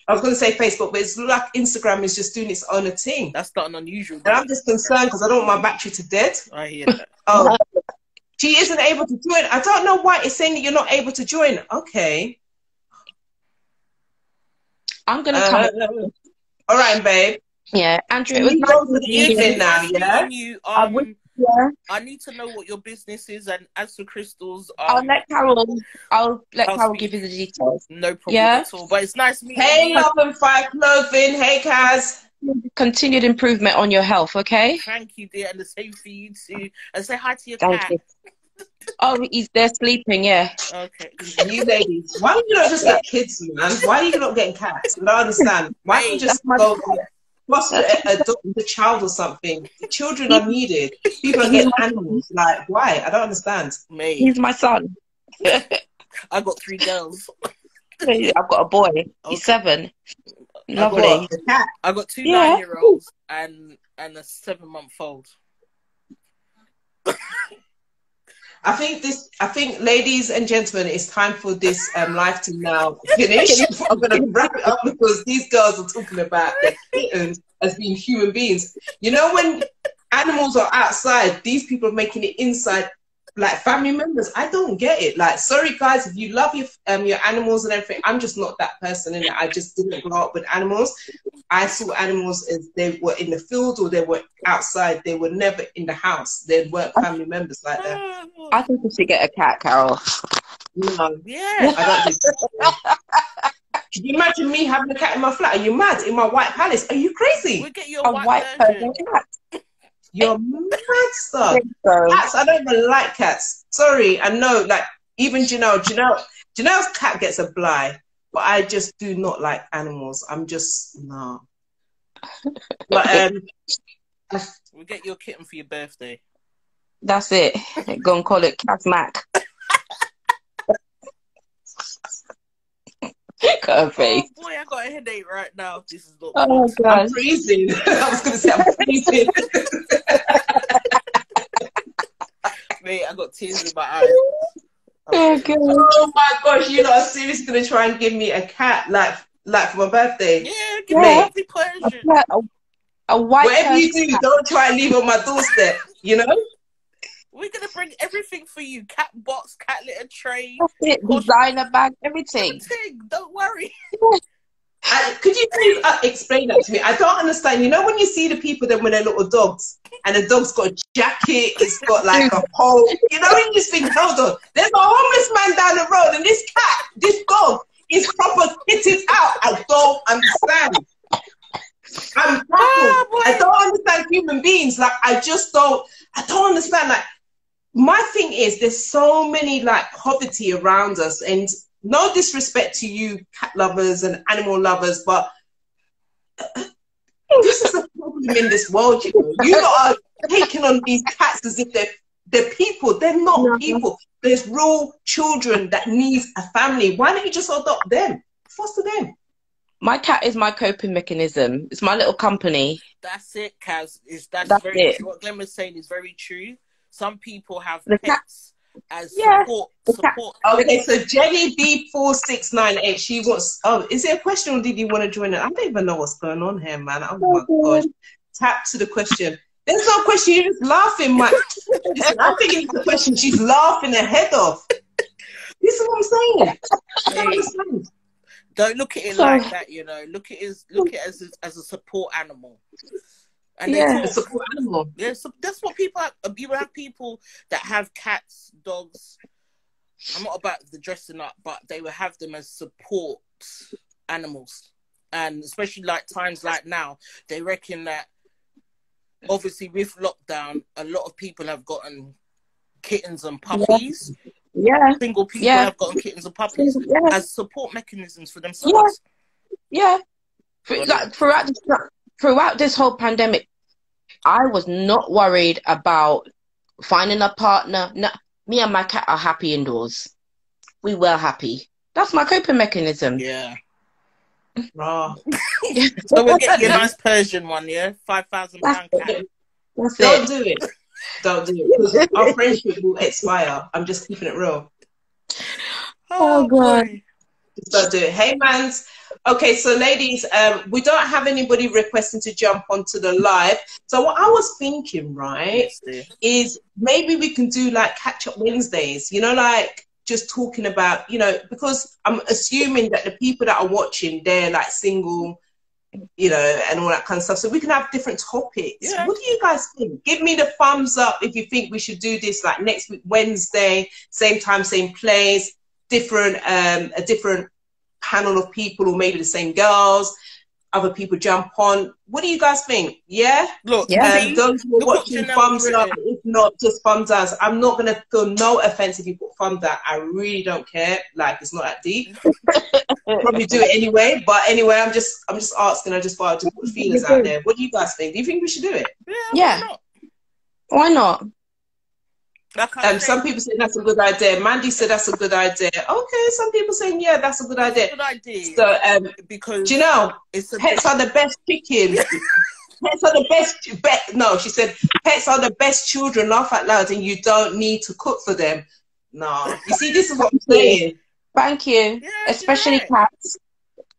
A: I was going to say Facebook, but it's like Instagram is just doing its own thing.
C: That's not an unusual.
A: And I'm just concerned because I don't want my battery to dead.
C: I hear that.
A: Oh, she isn't able to join. I don't know why it's saying that you're not able to join. Okay.
B: I'm going to come.
A: All right, babe.
B: Yeah, Andrew,
A: it was nice for the evening now, yeah?
C: I need to know what your business is, and as for Crystal's,
B: I'll let Carol give you the details.
C: No problem at all. But it's nice meeting you.
A: Hey, Love and Fire Clothing. Hey, Kaz.
B: Continued improvement on your health, okay?
C: Thank you, dear, and the same for you too. And say hi to your
B: Thank
C: cat.
B: You. Oh, he's there sleeping, yeah.
C: Okay.
A: You ladies, why do you not just get kids, man? Why are you not getting cats? I don't understand. Why don't you just go adopt the child or something? The children are needed. People are getting animals. Like, why? I don't understand.
C: Me.
B: He's my son.
C: I've got 3 girls.
B: I've got a boy. He's 7. Lovely.
C: I've got 2 9-year-olds and a 7-month-old.
A: I think, ladies and gentlemen, it's time for this live to now finish. I'm going to wrap it up because these girls are talking about their kittens as being human beings. You know, when animals are outside, these people are making it inside, like family members. I don't get it. Like, sorry guys, if you love your animals and everything, I'm just not that person, innit? I just didn't grow up with animals. I saw animals as they were in the field or they were outside. They were never in the house. They weren't family members like that.
B: I think we should get a cat, Carol.
A: No.
C: Yeah.
A: I don't think so. Can you imagine me having a cat in my flat? Are you mad? In my white palace? Are you crazy?
C: We'll get you a
B: white person cat.
A: You're mad stuff. Cats, I don't even like cats. Sorry, I know, like, even Janelle's cat gets a bly, but I just do not like animals. I'm just, no. But,
C: we'll get you a kitten for your birthday.
B: That's it. Go and call it Cat Mac.
C: Oh
B: face.
C: boy, I got a headache right now. This is not
B: Oh
C: good.
B: God.
A: I'm freezing. I was going to say I'm freezing.
C: Mate, I got tears in my eyes.
B: Oh God.
A: Oh my gosh, you lot are seriously going to try and give me a cat like for my birthday?
C: Yeah, give me a lovely Persian.
B: A white
A: Whatever you
B: Persian
A: do,
B: cat.
A: don't try and leave it on my doorstep, you know?
C: We're gonna bring everything for you: cat box, cat litter tray,
B: That's it. Designer bag, everything.
C: everything. Don't worry.
A: Could you please explain that to me? I don't understand. You know when you see the people then with their little dogs, and the dog's got a jacket, it's got like a pole. You know, when you just think, hold on, there's a homeless man down the road, and this dog is proper kitted out. I don't understand. I'm baffled. I don't understand human beings. Like I don't understand. Like my thing is, there's so many like poverty around us, and no disrespect to you cat lovers and animal lovers, but this is a problem in this world. You lot are taking on these cats as if they're people. They're not people. There's real children that need a family. Why don't you just adopt them? Foster them.
B: My cat is my coping mechanism. It's my little company.
C: That's it, Kaz.
B: That's
C: very
B: it.
C: true. What Glenn was saying is very true. Some people have
B: The cat-
C: pets as support.
A: Okay, so Jenny B4698, she wants. Oh, is it a question or did you want to join it? I don't even know what's going on here, man. Oh my gosh! Tap to the question. There's no question. You're just laughing, Mike. Listen, I'm thinking it's a question. She's laughing her head off. This is what I'm saying. I don't understand.
C: Don't look at it like that, you know. Look at it as a support animal. And
A: a support animal.
C: Yeah, so that's what people have. You have people that have cats, dogs. I'm not about the dressing up, but they will have them as support animals. And especially like times like now, they reckon that obviously with lockdown, a lot of people have gotten kittens and puppies.
B: Yeah.
C: Single people have gotten kittens and puppies as support mechanisms for themselves.
B: Yeah. Like, throughout this whole pandemic, I was not worried about finding a partner. No, me and my cat are happy indoors. We were happy. That's my coping mechanism.
C: Yeah.
A: Raw.
C: So we'll get you a nice Persian one, yeah? £5,000 cat.
A: Don't do it. Don't do it. Because our friendship will expire. I'm just keeping it real.
B: Oh God.
A: Just don't do it. Hey, mans. Okay, so ladies, we don't have anybody requesting to jump onto the live. So what I was thinking, right, is maybe we can do like catch-up Wednesdays, you know, like just talking about, you know, because I'm assuming that the people that are watching, they're like single, you know, and all that kind of stuff. So we can have different topics. Yeah. What do you guys think? Give me the thumbs up if you think we should do this like next week, Wednesday, same time, same place, different, a different panel of people, or maybe the same girls, other people jump on. What do you guys think? Yeah?
C: Look,
A: those who are watching, thumbs up. If not, just thumbs down. I'm not going to feel no offense if you put thumbs down. I really don't care. Like, it's not that deep. Probably do it anyway. But anyway, I'm just asking. I just thought I'd just put feelers out there. What do you guys think? Do you think we should do it?
B: Yeah. Why not?
A: Some people say that's a good idea. Mandy said that's a good idea. Okay, some people saying yeah, that's a good idea.
C: Good idea.
A: So,
C: because
A: do you know, pets are the best chicken. Pets are the best. No, she said pets are the best children. Laugh out loud, and you don't need to cook for them. No, you see, this is what I'm saying.
B: Thank you, especially cats.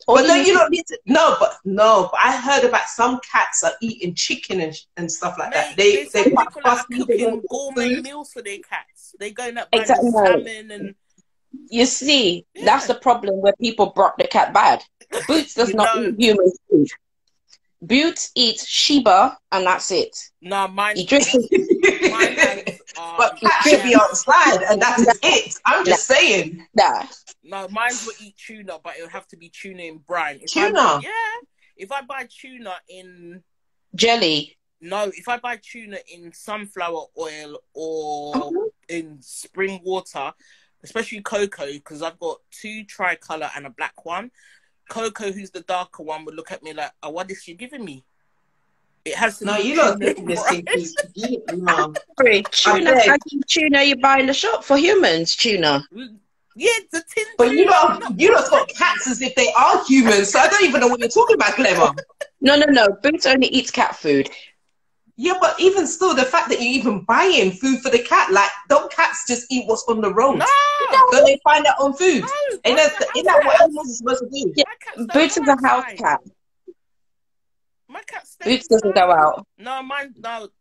A: But no, you don't need to. No, but I heard about some cats are eating chicken and stuff like that. They
C: cooking gourmet meals for their cats. They going up buying salmon and.
B: You see, that's the problem where people brought the cat bad. Boots does not eat human food. Boots eats Sheba and that's it.
C: No, mine.
A: But cats should be outside and that's it. I'm just saying.
B: Nah.
C: No, mine will eat tuna, but it'll have to be tuna in brine.
A: Tuna?
C: If I buy tuna in...
B: jelly.
C: No, if I buy tuna in sunflower oil or in spring water, especially Coco, because I've got 2 tricolour and a black one. Coco, who's the darker one, would look at me like, oh, what is she giving me? It has to
A: be you're not taking this thing. No.
B: Tuna you buy in the shop for humans, tuna.
C: Yeah, the tin.
A: But you lot got cats as if they are humans, so I don't even know what you're talking about, Glamour.
B: No. Boots only eats cat food.
A: Yeah, but even still, the fact that you're even buying food for the cat, like, don't cats just eat what's on the road?
C: No.
A: Don't they find their own food?
C: No,
A: Ain't that what animals are supposed to do?
B: Yeah, Boots is a house cat.
C: My cat stays
B: Boots doesn't go out.
C: No,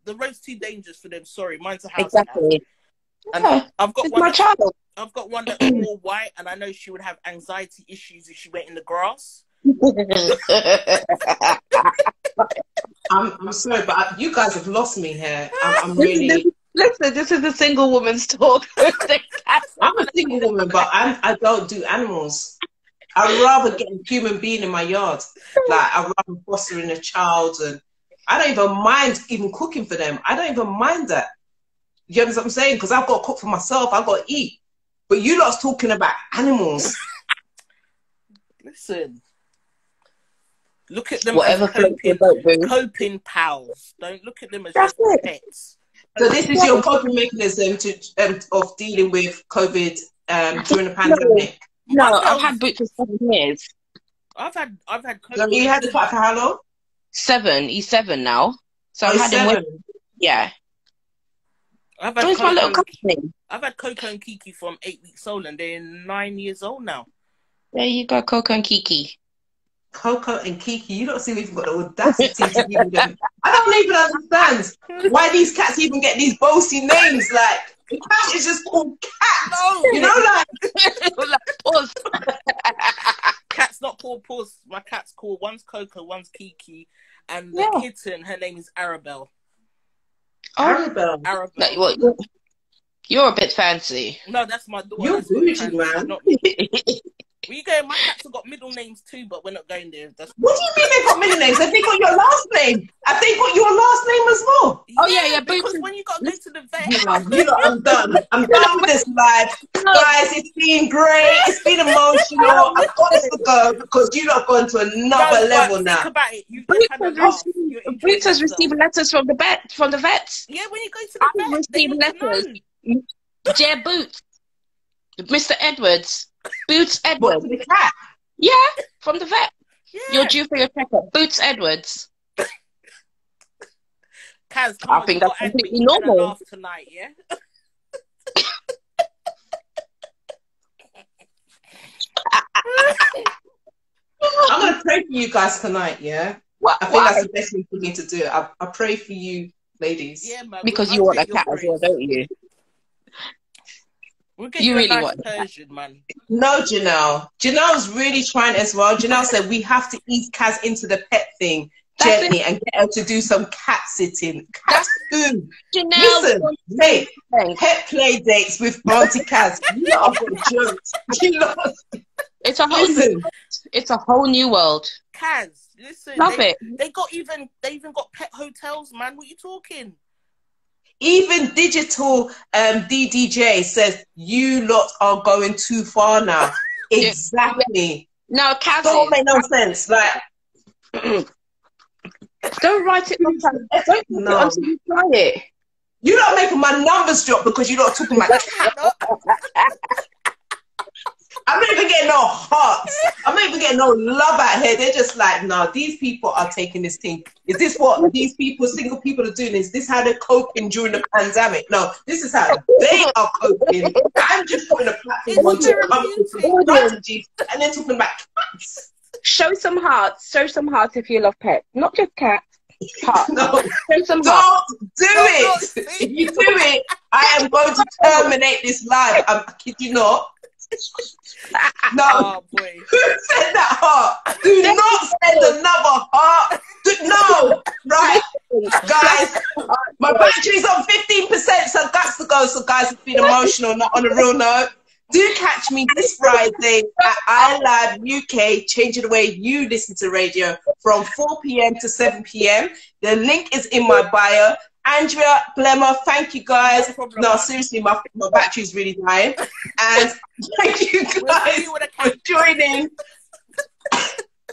C: the road's too dangerous for them. Sorry, mine's a house
B: Exactly.
C: cat.
B: Yeah,
C: And I've got
B: it's
C: one.
B: my child.
C: I've got one that's all white, and I know she would have anxiety issues if she went in the grass.
A: I'm sorry, but you guys have lost me here. I'm really.
B: Listen, this is a single woman's talk.
A: I'm a single woman, but I don't do animals. I'd rather get a human being in my yard. Like, I'd rather fostering a child, and I don't even mind even cooking for them. I don't even mind that. You understand what I'm saying? Because I've got to cook for myself. I've got to eat. But you lot's talking about animals.
C: Listen. Look at them
B: Whatever
C: as coping pals. Don't look at them as just pets.
A: So this is your coping mechanism of dealing with COVID during the pandemic?
B: No, I've had Boots for 7 years.
C: I've had COVID.
A: So you had the cat for how long?
B: 7. He's 7 now. So I've had him with. Yeah.
C: I've had
B: my little company.
C: I've had Coco and Kiki from 8 weeks old, and they're 9 years old now.
B: There you go, Coco and Kiki.
A: Coco and Kiki, you don't see we've got the audacity to give them. I don't even understand why these cats even get these bossy names. Like, the cat is just called Cat. No. You know, like
B: Puss.
C: Cat's not called Puss. My cat's called, one's Coco, one's Kiki, and the kitten, her name is Arabelle.
A: Arabelle.
B: Arabelle. You're a bit fancy.
C: No, that's my daughter.
A: You're bougie, man.
C: Where you going? My cats have got middle names too, but we're not going there.
A: What do you mean they've got middle names? Have they got your last name? Have they got your last name as well?
B: Oh yeah.
C: Because when you got to go to the vet,
A: I'm done. I'm done with this life, guys. It's been great. It's been emotional. I've got to go because you've gone to another level now.
C: Think about it.
B: Boots has received letters from the vets.
C: Yeah, when you go to the vet,
B: receiving letters. Dear Boots, Mr. Edwards. Boots Edwards.
A: What, the cat?
B: Yeah, from the vet.
C: Yeah.
B: You're due for your checkup. Boots Edwards.
C: Kaz,
B: I think that's completely normal.
C: Laugh tonight, yeah?
A: I'm going to pray for you guys tonight, yeah? I think that's the best thing for me to do. I pray for you, ladies.
C: Yeah, man.
B: Because you want a cat as well, don't you?
C: You really want Persian, man.
A: No, Janelle. Janelle's really trying as well. Janelle said we have to ease Kaz into the pet thing gently and get her to do some cat sitting. Cat food.
B: Janelle,
A: listen, hey, pet play dates with Auntie Kaz. You know I've got jokes.
B: It's a whole new world.
C: Kaz, listen.
B: Love it.
C: They even got pet hotels, man. What are you talking?
A: Even digital DDJ says you lot are going too far now. Exactly.
B: No, Kaz,
A: don't make no sense. Like,
B: don't write it. Don't until you try it.
A: You're not making my numbers drop because you're not talking about cat. I'm not even getting no hearts. I'm not even getting no love out here. They're just like, no, these people are taking this thing. Is this what these people, single people, are doing? Is this how they're coping during the pandemic? No, this is how they are coping. I'm just putting a platform to come up with some strategies and then talking about cats.
B: Show some hearts. Show some hearts if you love pets, not just cats. Hearts.
A: No,
B: show some hearts.
A: Don't do it. If you do it, I am going to terminate this live. I kid you not. No,
C: oh, boy.
A: Who said that heart? Do not send another heart. No, right, guys. My battery's on 15%, so that's to go. So, guys, it's been emotional. Not on a real note. Do catch me this Friday at iLive UK, changing the way you listen to radio from 4 p.m. to 7 p.m. The link is in my bio. Andrea, Glamour, thank you guys. No, seriously, my battery's really dying. And thank you guys for joining.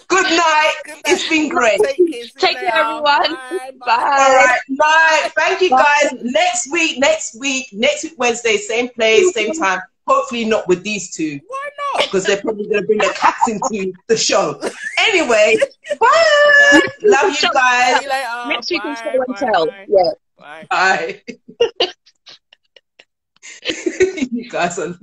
A: Good night. It's been great.
B: Take care, everyone. Bye.
A: All right. Bye. Thank you guys. Next week, Wednesday, same place, same time. Hopefully not with these two.
C: Why not?
A: Because they're probably going to bring their cats into the show. Anyway, bye. Love you guys.
C: See you later.
B: Next week on
C: Bye,
B: Show and
C: bye,
B: Tell.
C: bye.
B: Yeah.
C: Bye.
A: Bye. You guys are